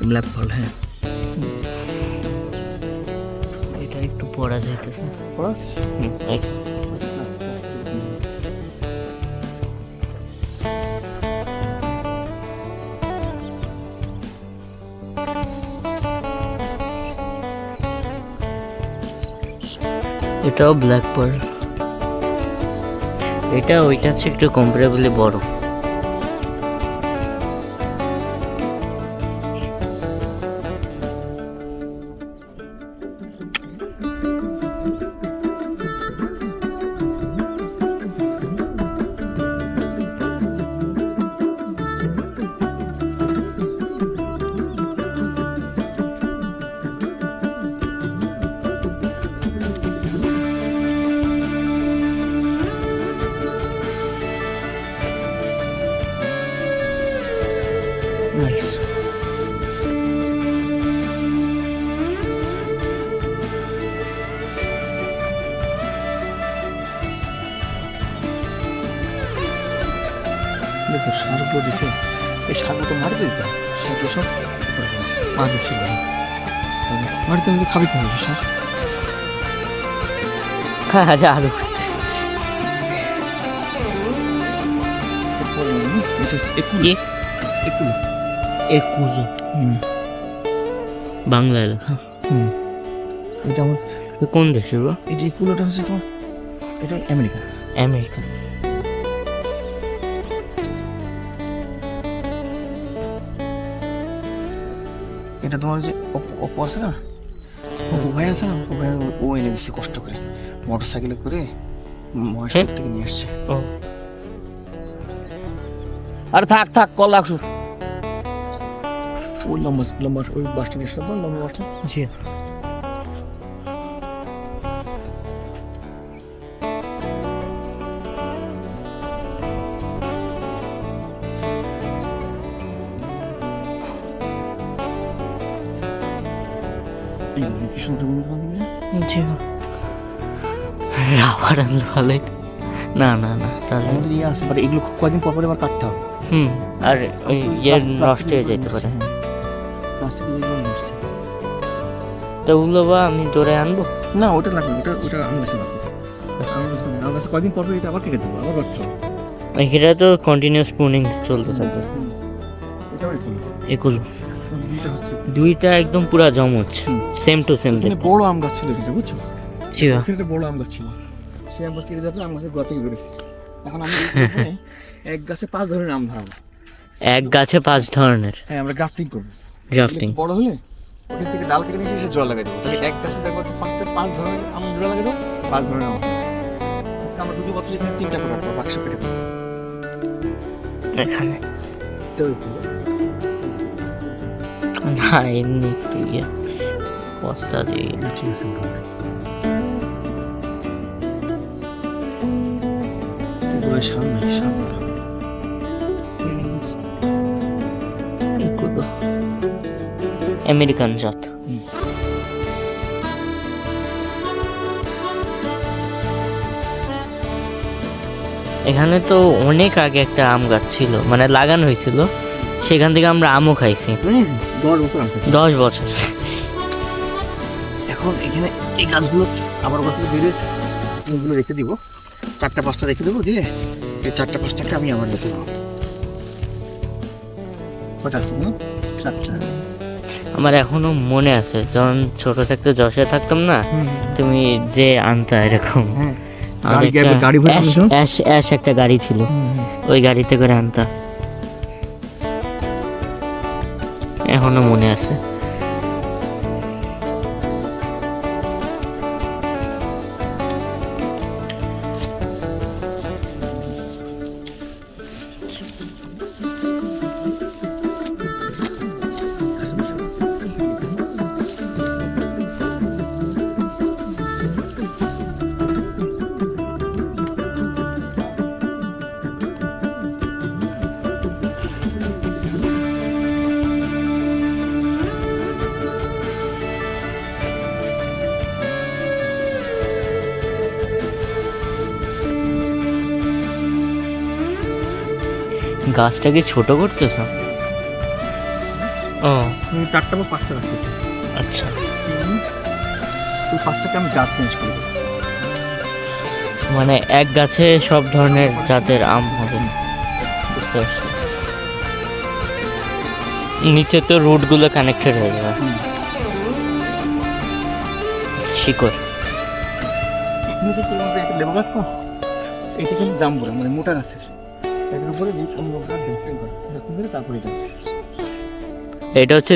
ব্ল্যাক পার্ল, হ্যাঁ। এটা একটু পড়া যাইতেছে। খরচ এটাও ব্ল্যাক পার্ল। এটা ওইটা হচ্ছে একটু কম্পারেবলি বড়। নাইস। দেখো সারগুলো দিছে, এই সারগুলো তো মাটিতে দিতে হয়। সারগুলো সব মাটি ছিল মাটিতে আমি খাবি কি হবে সার? আরে আরো করতেছে। এটা একুল কি? একুল একুলো বাংলায় লেখা। এটা আমাদের তো কোন দেশের গো? এই যে একুলোটা হচ্ছে তোমার, এটা আমেরিকা। আমেরিকা। এটা তোমার যে অপু আছে না, অপু ভাই আছে না, অপু ভাই ও এনে দিচ্ছে কষ্ট করে মোটর সাইকেলে করে মহেশপুর থেকে নিয়ে আসছে। ও আরে থাক থাক কল লাগছো, ওই লম্বা লম্বা ওই বাস স্ট্যান্ড এসে লম্বা বাসটা। জি। কি সুন্দর জি। রাবার আনলে ভালোই। না না না, তাহলে আমাদের ইয়ে আছে, বাট এগুলো কয়দিন পর পরে আবার কাটতে হবে। আর ওই ইয়ে নষ্ট হয়ে যেতে পারে। প্লাস্টিক এগুলো নষ্ট। তো ওগুলো বা আমি ধরে আনবো? না ওটা লাগবে, ওটা ওটা আমার কাছে লাগবে। আমার কাছে কয়দিন পর পর এটা আবার কেটে দেবো, আবার কাটতে হবে। এখানে তো কন্টিনিউয়াস প্রুনিং চলতে থাকবে। এটাও এগুলো এগুলো দুইটা হচ্ছে। দুইটা একদম পুরা জমজ, সেম টু সেম এখানে দেখতে। বড় আম গাছ ছিল কিন্তু বুঝছো, জি। এখানে একটা বড় আম গাছ ছিল, সে আম গাছ কেটে দেওয়ার পরে আম গাছের গোড়া থেকে বেরোছে। এখন আমি এখানে এক গাছে 5 ধরনের আম ধরাবো। এক গাছে 5 ধরনের হ্যাঁ আমরা গ্রাফটিং করবো। গ্রাফটিং। একটু বড় হলে ওখান থেকে ডাল কেটে নিয়ে এসে জল লাগাই দেবো, তাহলে এক গাছে দেখবো হচ্ছে 5 ধরনের আম জোড়া লাগাই দেবো, 5 ধরনের আম। আজকে আমরা 2 বছর এখানে 3টা করে রাখবো, বাক্স কেটে দেবো। এখানে না এমনি একটু ইয়ে বস্তা দিয়ে। ঠিক আছে সামনে সামনে এগুলো আমেরিকান জাত। এখানে তো অনেক আগে একটা আম গাছ ছিল, মানে লাগানো হয়েছিল, সেখান থেকে আমরা আমও খাইছি 10 বছর। এখন এখানে এই গাছগুলো আবার ওখান থেকে বেরিয়েছে, ওগুলো রেখে দিব, 4টা 5টা রেখে দেবো, দিয়ে এই 4টা 5টাকে আমি আবার রেখে দেবো। কটা আসছে না? 7টা। আমার এখনো মনে আছে যখন ছোট থাকতে যশোরে থাকতাম না, তুমি যে আনতা এরকম গাড়ি ভরে আনছো? অ্যাশ একটা গাড়ি ছিল, ওই গাড়িতে করে আনতা, এখনো মনে আছে। গাছটা কি ছোট করতেছ? ও 4টা বা 5টা রাখতেছি। আচ্ছা। ওই 5টাকে আমি জাত চেঞ্জ করে দেবো। মানে এক গাছে সব ধরনের জাতের আম হবে, বুঝতে পারছি। নিচে তো রুটগুলো কানেক্টেড হয়ে যাবে, শিকড়। এখানে তো তোমাদের একটা লেবু গাছ তো, এটা কিন্তু জাম্বুরা মানে মোটা গাছের, এটার উপরে অন্য গাছ ডিসপ্লে করে এরকম করে তারপরে গাছ। এটা হচ্ছে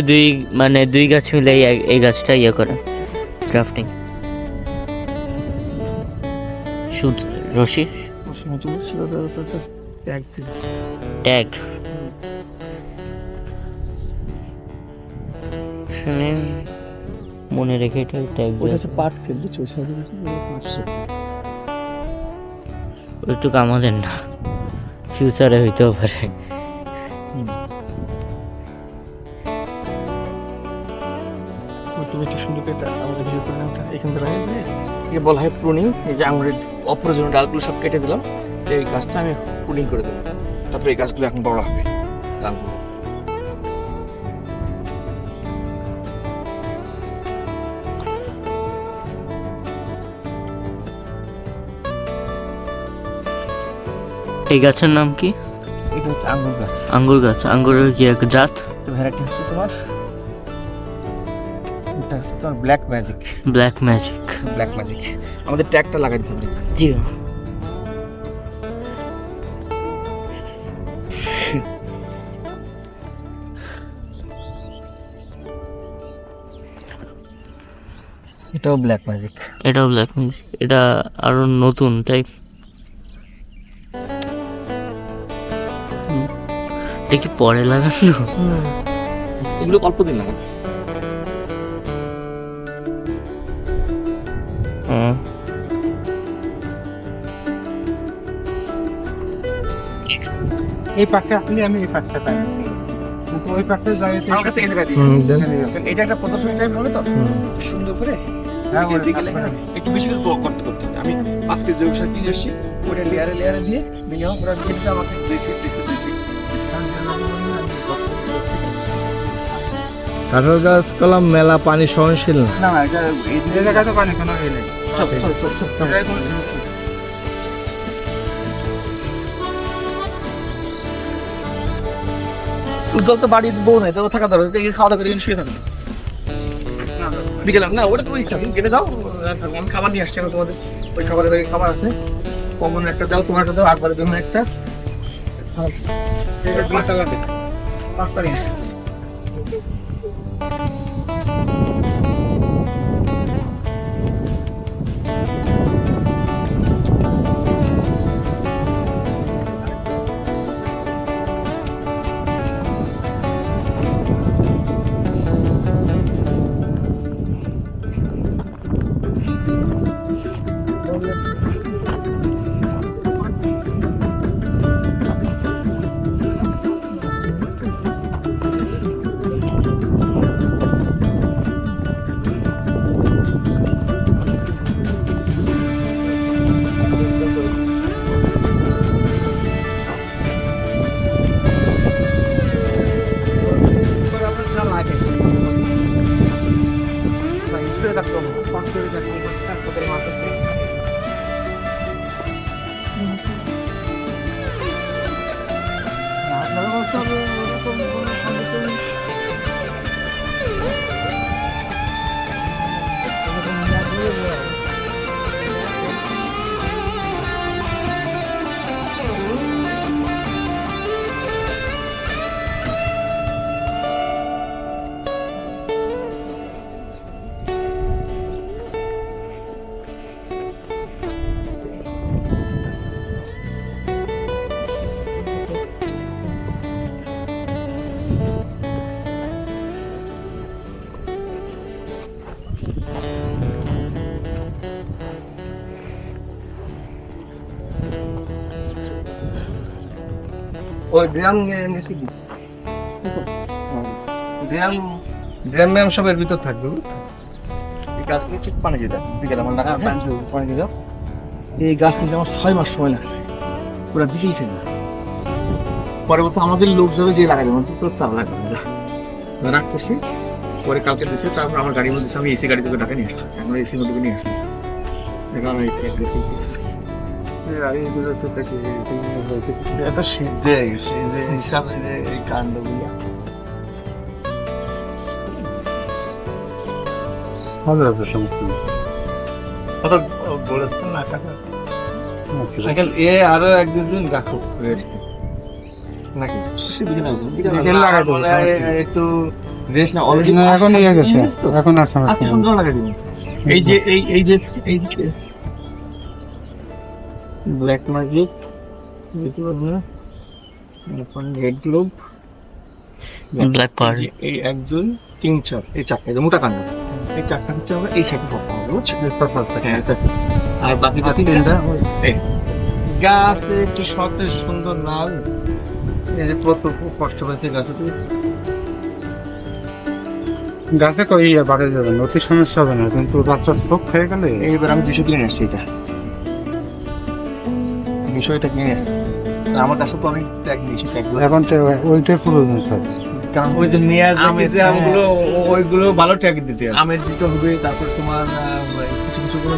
দুই গাছ মিলে এই গাছটা ইয়ে করে গ্রাফটিং। সুদ রশি ট্যাগ, এখানে মনে রেখে এটা ট্যাগ ওটা হচ্ছে পাট ফেললে চৌষা দিয়েছে ওইটুকু আমাদের না, ফিউচারে হইতেও পারে। তুমি একটু সুন্দর করে আমাদের ভিডিও করে নাও, এখান থেকে রাখবে। একে বলা হয় প্রুনিং। এই যে আঙুরের অপ্রয়োজনীয় ডালগুলো সব কেটে দিলাম, এই গাছটা আমি প্রুনিং করে দেবো, তারপরে এই গাছগুলো এখন বড় হবে ডালগুলো। এই গাছের নাম কি? এটা হচ্ছে আঙ্গুর গাছ। আঙ্গুর গাছ। আঙ্গুরের কি এক জাত? ভ্যারাইটি হচ্ছে তোমার, এটা হচ্ছে তোমার black magic. Black magic. Black magic আমাদের ট্যাগটা লাগাই দিতে হবে। জি। এটাও ব্ল্যাক ম্যাজিক। এটাও ব্ল্যাক ম্যাজিক। এটা আরো নতুন টাইপ। এটা কি পরে লাগানো? এগুলো অল্প দিন লাগাবে। এই পাশে আসলে আমি এই পাশটা পাই, কিন্তু ওই পাশে যাই আমার কাছে এই জায়গায় এটা একটা প্রদর্শনী টাইপ হবে তো, সুন্দর করে একটু বেশি করে করতে করতে হবে। আমি আজকে জৈব সার কিনে এসেছি, ওটা লেয়ারে লেয়ারে দিয়ে মিনিমাম ওরা দিয়েছে আমাকে 2 ফিট 2 ফিট 2 ফিট। কাঁঠাল গাছ কলাম মেলা পানি সহনশীল না। না এটা এই জায়গায় তো পানি কোনো এই নেই। চল চল চল চল। উজ্জ্বল তো বাড়ি বউ নেই, তো ও থাকা দরকার, খাওয়া দাওয়া করে এখানে শুয়ে থাকবে বিকেলে। না ওটা তুমি ইচ্ছা, তুমি কেটে দাও, আমি খাবার নিয়ে আসছি। তোমাদের ওই খাবারের ব্যাগে খাবার আছে, কমন একটা দাও, তোমার একটা দাও, আকবরের জন্য একটা, পাঁচটা নিয়ে আসছি। ওই ড্রাম নিচে কি ড্রাম ম্যাম সবের ভিতর থাকবে, বুঝছো? এই গাছগুলো ঠিক পানি দিয়ে দাও, বিকেলে আমার লাগবে পানি দিয়ে দাও। এই গাছ নিতে আমার 6 মাস সময় লাগছে, ওরা দিকেইছে না। পরে বলছে আমাদের লোক যাবে যে লাগাবে, আমার তো চাল লাগবে, রাগ করছি। পরে কালকে দিছে, তারপর আমার গাড়ির মধ্যে আমি এসি গাড়ি থেকে ঢাকা নিয়ে আসছি, আমরা এসির মধ্যে নিয়ে আসছি। দেখো আমরা এসি গাড়ি এত সিদ্ধ হয়ে গেছে এই যে হিসাবে যে এই কাণ্ডগুলো। হবে হবে সমস্যা নেই। কত বলেছেন না টাকা? আঙ্কেল এ আরো এক দুদিন রাখো নাকি একটু রেস্ট না অলরেডি এখন নিয়ে গেছে, এখন আর সমস্যা আজকে নেই। সুন্দর লাগাই দিন। এই যে এই ব্ল্যাক ম্যাজিক এখন রেড গ্লোব ব্ল্যাক পাওয়ার। এই একজন তিন চার এই চারটে এই মোটা কাণ্ড এই চারটা হচ্ছে আমরা এই সাইডে করতে হবে বুঝছো? হ্যাঁ, আর বাকি তিনটা গাছ একটু সতেজ সুন্দর লাল। এই যে কত কষ্ট হয়েছে গাছে। গাছে কই বাড়ে যাবে না, অতি সমস্যা হবে না, কিন্তু বাচ্চার চোখ খেয়ে গেলে এইবার আমি 200 কিনে আসছি, এটা 200 এটা কিনে আসছি। আর আমার কাছে তো অনেক ট্যাগ নিয়েছি, ট্যাগগুলো এখন তো ওইটাই প্রয়োজন স্যার। কারণ ওই যে মেয়াজ আমের যে আমগুলো ওইগুলো ভালো ট্যাগ দিতে হবে। আমের দিতে হবে, তারপর তোমার কিছু কিছু গুলো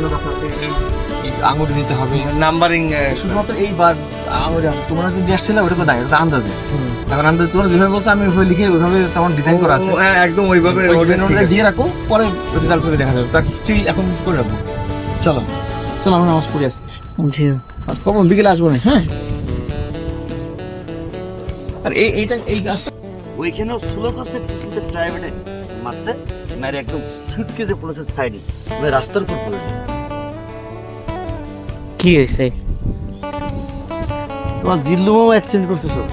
এই আঙুর দিতে হবে। নাম্বারিং শুধুমাত্র এইবার আঙুর তোমরা যদি আসছিলে ওটা তো নাই, ওটা আন্দাজে। এখন আন্দাজে তোমরা যেভাবে বলছো আমি ওইভাবে লিখে ওইভাবে তেমন ডিজাইন করা আছে, একদম ওইভাবে ওটা দিয়ে রাখো, পরে রেজাল্ট করে দেখা যাবে। তার স্টিল এখন মিস করে রাখবো। চলো চলো আমরা নামাজ পড়ে আসছি, জি কখন বিকেলে আসবো না। হ্যাঁ, আর এইটা এই গাছটা ওইখানেও স্লো করছে, পিছনে ড্রাইভারে মারছে, মেরে একদম সুটকেজে পড়েছে সাইডে, ওই রাস্তার উপর পড়ে। কি হয়েছে? তোমার জিল্লুমাও অ্যাক্সিডেন্ট করছে সব।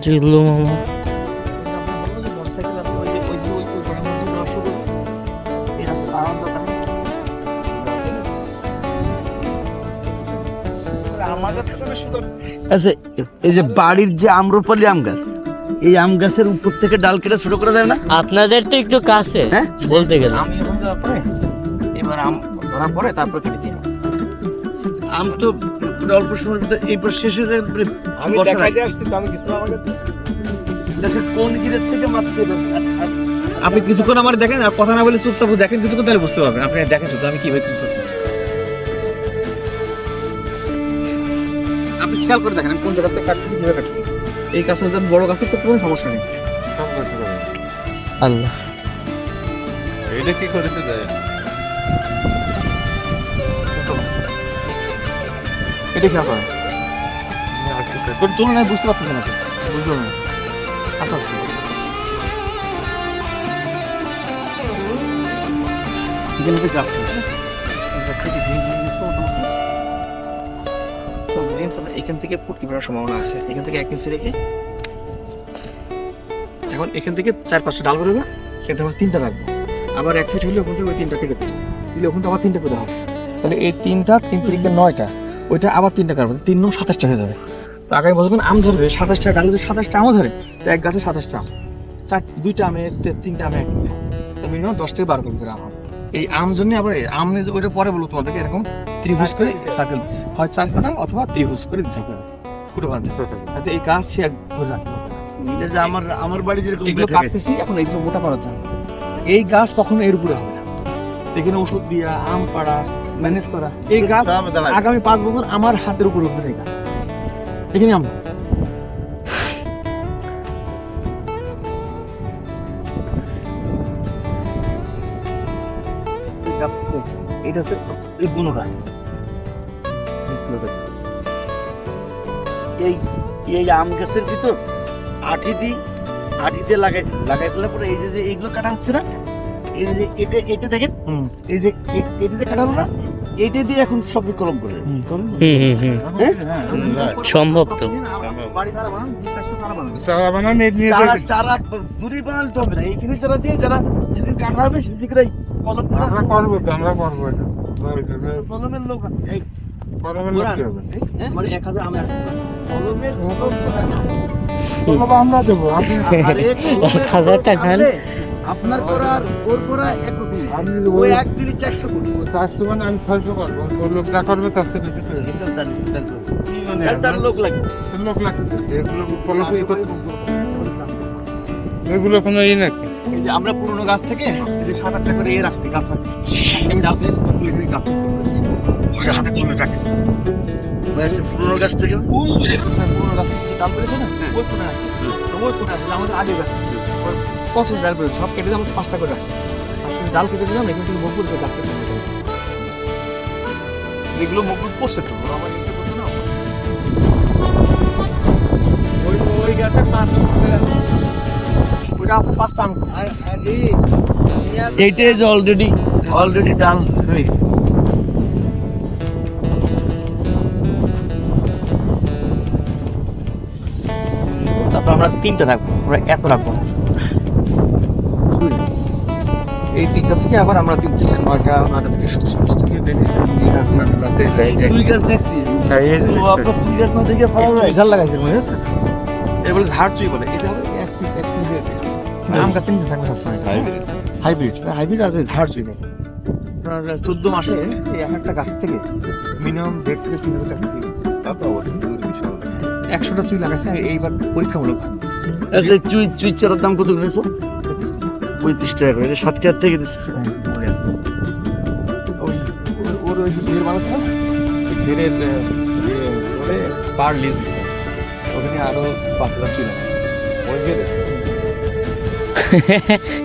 জিল্লু মামা আচ্ছা, এই যে বাড়ির যে আম্রপালি আম গাছ, এই আম গাছের উপর থেকে ডাল কেটে ছোট করে দেয় না? আপনাদের তো একটু কাছে হ্যাঁ? বলতে গেলে। আমি এখন যাওয়ার পরে এবার আম ধরা পরে তারপর কেটে দিই। আম তো অল্প সময়ের ভিতরে এইবার শেষ হয়ে যায়। আমি বর্ষার দেখাই আগে। দিয়ে আসছি তো, আমি কিছু আমাকে দেখেন কোন গিরের থেকে মাত্র আপনি কিছুক্ষণ আমার দেখেন, আর কথা না বলে চুপচাপ দেখেন কিছুক্ষণ, তাহলে বুঝতে পারবেন। আপনি দেখেন শুধু আমি কিভাবে কি করতেছি, আপনি খেয়াল করে দেখেন আমি কোন জায়গা থেকে কাটতেছি, কিভাবে কাটছি। এই গাছটা যদি বড় গাছের ক্ষেত্রে কোনো সমস্যা নেই। আল্লাহ এইটা কি করেছে যায়? এটা খেয়াল করেন, তোর তুলনায় বুঝতে পারতেন না, বুঝলো না। আচ্ছা এখানে তো গ্রাফ ঠিক আছে, এই গ্রাফটা কি গ্রিন গ্রিন মিশে মোটামুটি তো গ্রিন, তাহলে এখান থেকে ফুটকি বেরোর সম্ভাবনা আছে। এখান থেকে 1 ইঞ্চি রেখে এখন এখান থেকে 4-5টা ডাল বেরোবে, সেটা আমরা 3টা রাখবো। আবার 1 ফিট হলে ওখান থেকে ওই 3টা কেটে দিলে ওখান থেকে আবার 3টা করে হবে। তাহলে এই 3টা 3 তিরিকে 9টা, ওইটা আবার 3টা কাটবো, 3 9 27টা হয়ে যাবে। তো আগামী বছর যখন আম ধরবে 27টা ডাল, যদি 27টা আমও ধরে তো এক গাছে 27টা আম, 2টা আমে 3টা আমে 1 কেজি, তো মিনিমাম 10 থেকে 12 কেজি করে আম হবে। এই আম জন্য আবার আম ওইটা পরে বলবো তোমাদেরকে, এরকম ত্রিভুজ করে সার্কেল হয় 4 বানাম অথবা ত্রিভুজ করে দিতে হবে, ফুটো বানাতে হবে। এই গাছ সে ধরে রাখতে হবে। এটা যে আমার বাড়ি যেরকম এগুলো কাটতেছি এখন, এইগুলো মোটা করার জন্য। এই গাছ কখনো এর উপরে হবে না, এখানে ওষুধ দিয়া আম পাড়া ম্যানেজ করা। এই গাছ আগামী 5 বছর আমার হাতের উপরে উঠবে এই গাছ, এখানে আমরা এটা হচ্ছে এই বুনো গাছ। এই এই আম গাছের ভিতর আঠিতে লাগাই ফেলার পরে এই যে এইগুলো কাটা হচ্ছে না, এই যে এটা দেখেন, এই যে এটা যে কাটা হলো না, এইটা দিয়ে এখন সব কলম করে সম্ভব তো। চারা দূরে বানাতে হবে না, এইখানে চারা দিয়ে যারা যেদিন কাটা হবে সেদিন কলম করে আমরা করবো তো, আমরা করবো এটা। কলমের লোক এই কলমের লোক কি হবে? মানে 1000 আমি কলমের লোক কলম আমরা দেবো, আপনি আরে 1000 টাকা আপনার করা আর ওর করা একরকম। আমি যদি ওই ওই একদিনই 400 কোটি 400 মানে আমি 600 করবো, ওর লোক যা করবে তার সাথে বেশি করে দেবো। কি মানে একটার লোক লাগবে। লোক লাগবে, এগুলো কলম এগুলো কোনো ই নাকি? এই যে আমরা পুরোনো গাছ থেকে এই যে 7-8টা করে রাখছি, গাছ রাখছি। আজকে আমি ডাল পেয়েছি, পুরোপুরি গাছ ওই হাতে তুলে রাখছি। মানে পুরোনো গাছ থেকে পুরোনো গাছ থেকে যে ডাল পেরেছে না, ওই কোণে আছে। তো ওই কোণে আছে, আমাদের আগের গাছ। পছন্দ ডাল পেরেছে, সব কেটে আমরা 5টা করে রাখছি। আজকে ডাল কেটে দিলাম, এখান থেকে মকবুল ডাল কেটে দিলাম। এগুলো মকবুল পড়ছে তো, আমার একটু করতো না। ওই গাছের 5 ওটা 5টা আম। এইটা যে অলরেডি ডাল হয়ে গেছে। তারপর আমরা 3টা রাখবো, আমরা এত রাখবো না। এই 3টা থেকে আবার আমরা 3 থেকে 9টা থেকে 17 থেকে দুই গাছ দেখছি। আপনার সুই গাছ না দেখে ঝাল লাগাইছে মনে হচ্ছে। এটা বলে ঝাড় চুই বলে। এটা হবে এক আম গাছের নিচে থাকবে সবসময়। হাইব্রিড আছে ঝাড় চুই বলে। 14 মাসে এই এক একটা গাছ থেকে মিনিমাম 1.5 থেকে 3 হাজার টাকা 100টা চুই লাগাইছে এইবার পরীক্ষামূলক। আচ্ছা চুই চারার দাম কত করেছে? 35 টাকা করে। এটা 7 টাকা থেকে দিচ্ছে। ওর ওই ঘের বানাচ্ছে না, ঘেরের পার লিজ দিচ্ছে, ওখানে আরো 5,000 চুই লাগায় ওই ঘেরে।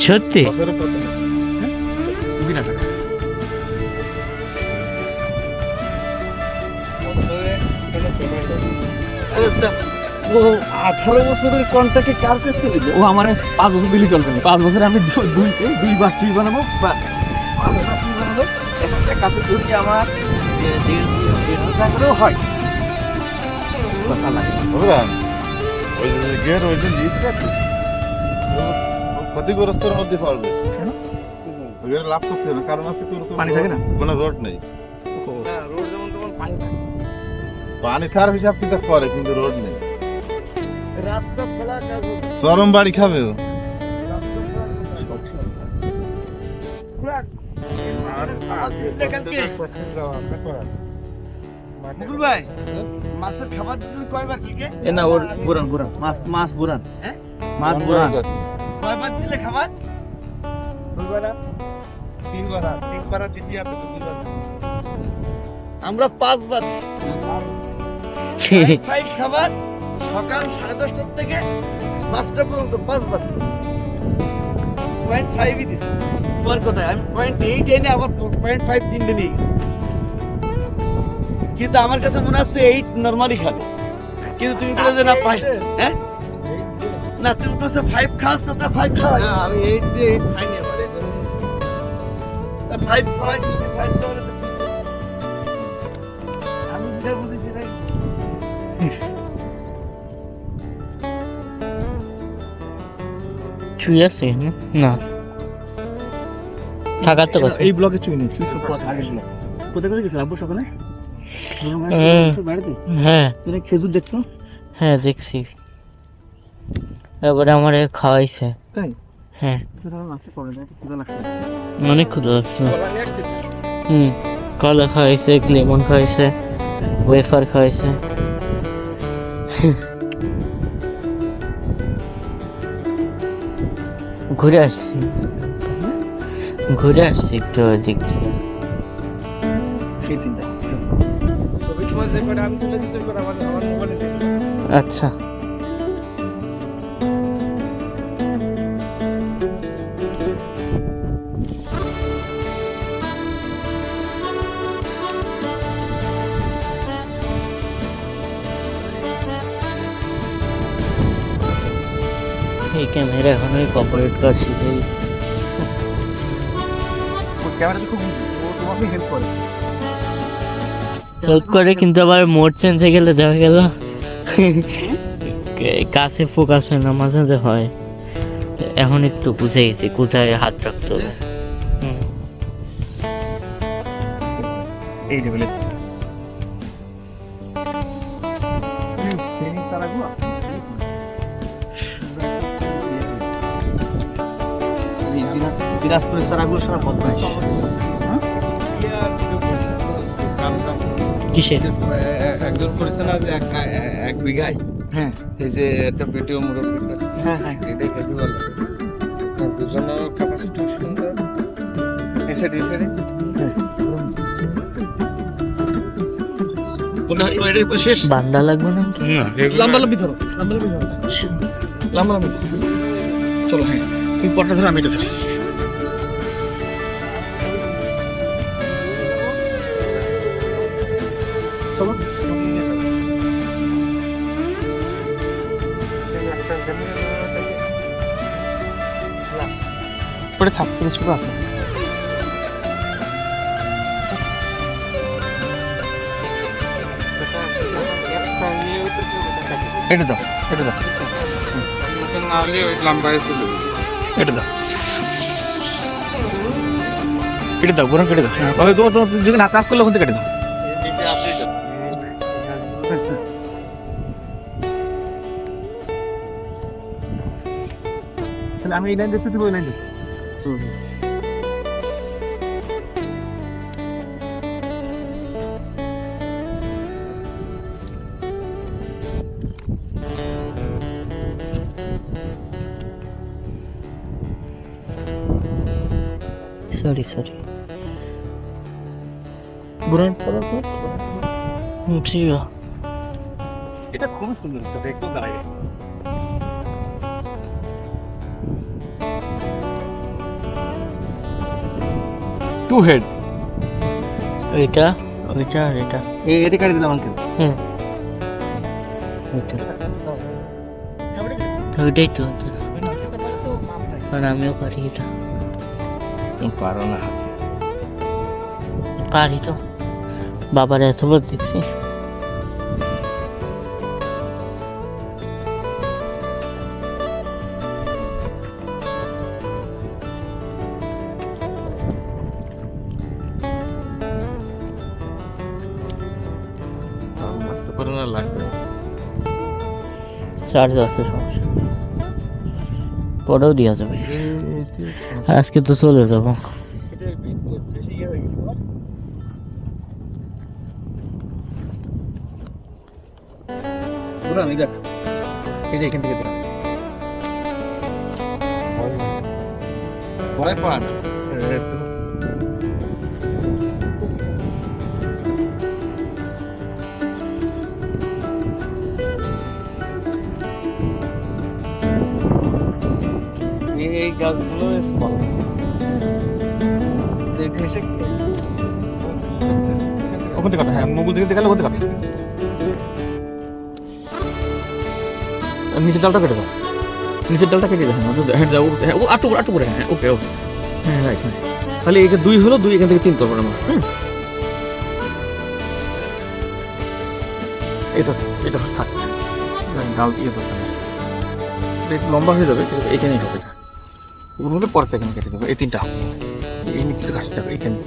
সত্যি? বিনা টাকা। ও 18 বছরের কন্ট্রাক্টে কার কাছ থেকে দিল? ও আমার 5 বছর দিলে চলবে না। 5 বছরে আমি দুইবার টুই বানাবো, বাস 5 বছর টুই বানাবো। একটা কাছে যদি আমার 1,500 টাকা করেও হয়, কথা লাগে না। ওই যে গের ওই যে লিফট আছে, ক্ষতিগ্রস্তের মধ্যে পড়বে। কেন? ওই লাভ করতে হবে, কারণ আছে তোর পানি থাকে না, কোনো রোড নেই। রোড যেমন তোমার পানি থাকে। পানি থার হিসাব কিন্তু পরে, কিন্তু রোড নেই। রাস্তা খোলা কাজ চরম বাড়ি খাবে ও। মুকুল ভাই, মাছের খাবার দিচ্ছিলেন কয়বার কি কে? এ না ওর বুরান মাছ বুরান। হ্যাঁ মাছ বুরান কয়বার দিছিলে খাবার? আমরা 5 বার। 5 খাবার সকাল 10:30 থেকে 5টা পর্যন্ত 5 বার। 0.5 দিছি। তোমার কথা আমি 0.8 এনে আবার 0.5 দিনে নিয়ে গেছি। কিন্তু আমার কাছে মনে হচ্ছে 8 নরমালি খাবে, কিন্তু তুমি বলে যে না 5। হ্যাঁ না তুমি বলছো 5 খাস না 5 খাওয়া। আমি 8 দিয়ে 8 খাই না বলে তা 5 খাওয়াই 5 করে আমি যেটা বুঝি সেটাই। চুই আছে না? থাকার তো কথা। এই ব্লকে চুই নেই, চুই তো আগের ব্লক। কোথায় কোথায় গেছিল আব্বু সকালে? বাড়িতে? হ্যাঁ তুমি খেজুর দেখছো? হ্যাঁ দেখছি, এবারে আমার খাওয়াইছে। তাই? হ্যাঁ লাগছে পরে না, ক্ষুধা লাগছে। অনেক ক্ষুধা লাগছে। কলা খাওয়াইছে, লেমন খাওয়াইছে, ওয়েফার খাওয়াইছে। ঘুরে আসছি একটু ওদিক থেকে। এই চিন্তা আচ্ছা এই ক্যামেরা এখন ওই কর্পোরেট কাজ শিখে গেছে। ক্যামেরাতে খুব তোমাকে হেল্প করে, কিন্তু আবার মোড চেঞ্জ হয়ে গেলে দেখা গেল কাছে ফোকাস হয় না, মাঝে মাঝে হয়। এখন একটু বুঝে গেছি কোথায় হাত রাখতে হবে। এই লেভেলে দিনাজপুরের সারাগুলো সারা বদমাইশ। কিসের? একজন করেছে না যে 1 বিঘায়, হ্যাঁ এই যে একটা ভিডিও মুরব্বী, হ্যাঁ হ্যাঁ এটাই খেতে ভালো। বুঝানো ক্যাপাসিটি সুন্দর এসে শেষ বান্দা লাগবে না লম্বা লম্বি ধরো লম্বা লম্বি চলো হ্যাঁ তুমি পরটা ধরো আমি এটা ধরি চলো পরে থাক পরে ছোট আছে এটা দাও এটা দাও এটা দাও কেটে দাও বরং কেটে দাও তোমার যখন কাজ করলে ওখান থেকে কেটে দাও তাহলে আমি এই লাইন দিচ্ছি তুমি ওই লাইন দিচ্ছি সরি বুড়ান ঠিক আছে এটা খুবই সুন্দর একটু দাঁড়াই টু হেড এটা ওইটা আর এটা এটা কাটে দিলাম আঙ্কেল হ্যাঁ ওইটাই তো আর আমিও পারি এটা পারো না হাতে পারি তো বাবার এতবার দেখছি লাগবে চার্জ আছে সমস্যা পরেও দেওয়া যাবে আজকে তো চলে যাবো আমি দেখ এটা এখান থেকে ভয় পান এই গাছগুলো স্মল ওখান থেকে কাটা হ্যাঁ মুগুল থেকে দেখালে ওখান থেকে কাটে নিচের ডালটা কেটে দাও নিচের ডালটা কেটে দাও হ্যাঁ যাও হ্যাঁ ও আটু করে হ্যাঁ ওকে ওকে হ্যাঁ রাইট হ্যাঁ তাহলে এখানে 2 হলো 2 এখান থেকে 3 করবো আমরা হ্যাঁ এটা থাক ডাল দিয়ে দরকার একটু লম্বা হয়ে যাবে এখানেই হবে ওগুলো হলে পরে এখানে কেটে দেবো এই 3টা এই কিছু কাটতে হবে এখানে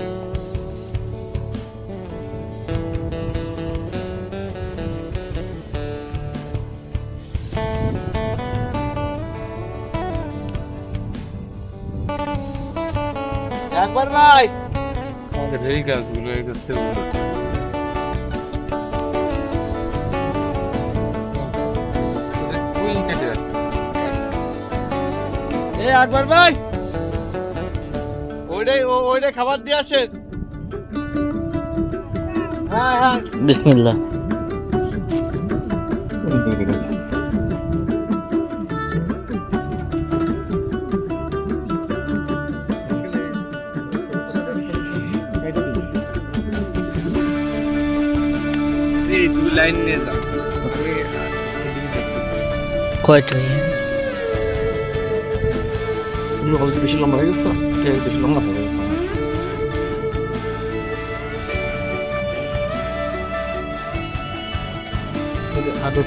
একবার ভাই আমাদের এই গাছগুলো এই গাছতে আকবর ভাই ওইটাই খাবার দিয়ে আসেন হ্যাঁ হ্যাঁ বিসমিল্লাহ লাইন নিয়ে যাও কয়টা বেশি লম্বা হয়ে গেছে তো বেশি লম্বা হয়ে গেছে আদর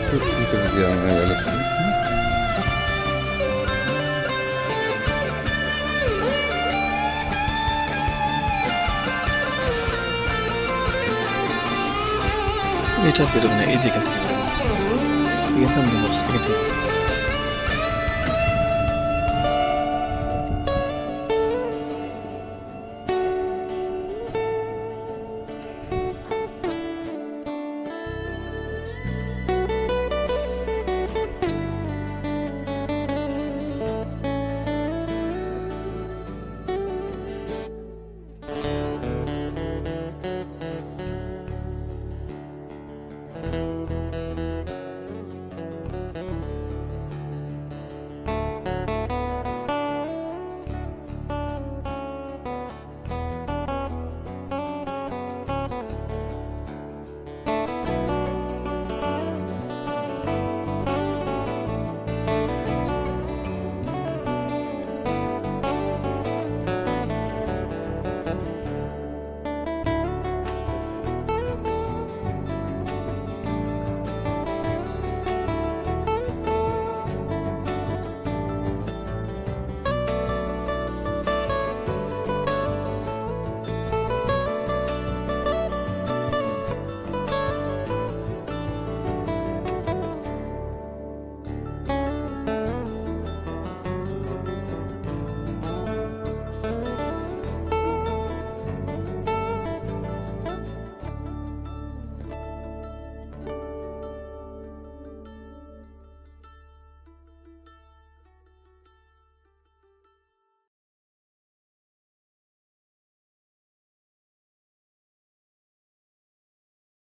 এটা পেছনে এই যে এখান থেকে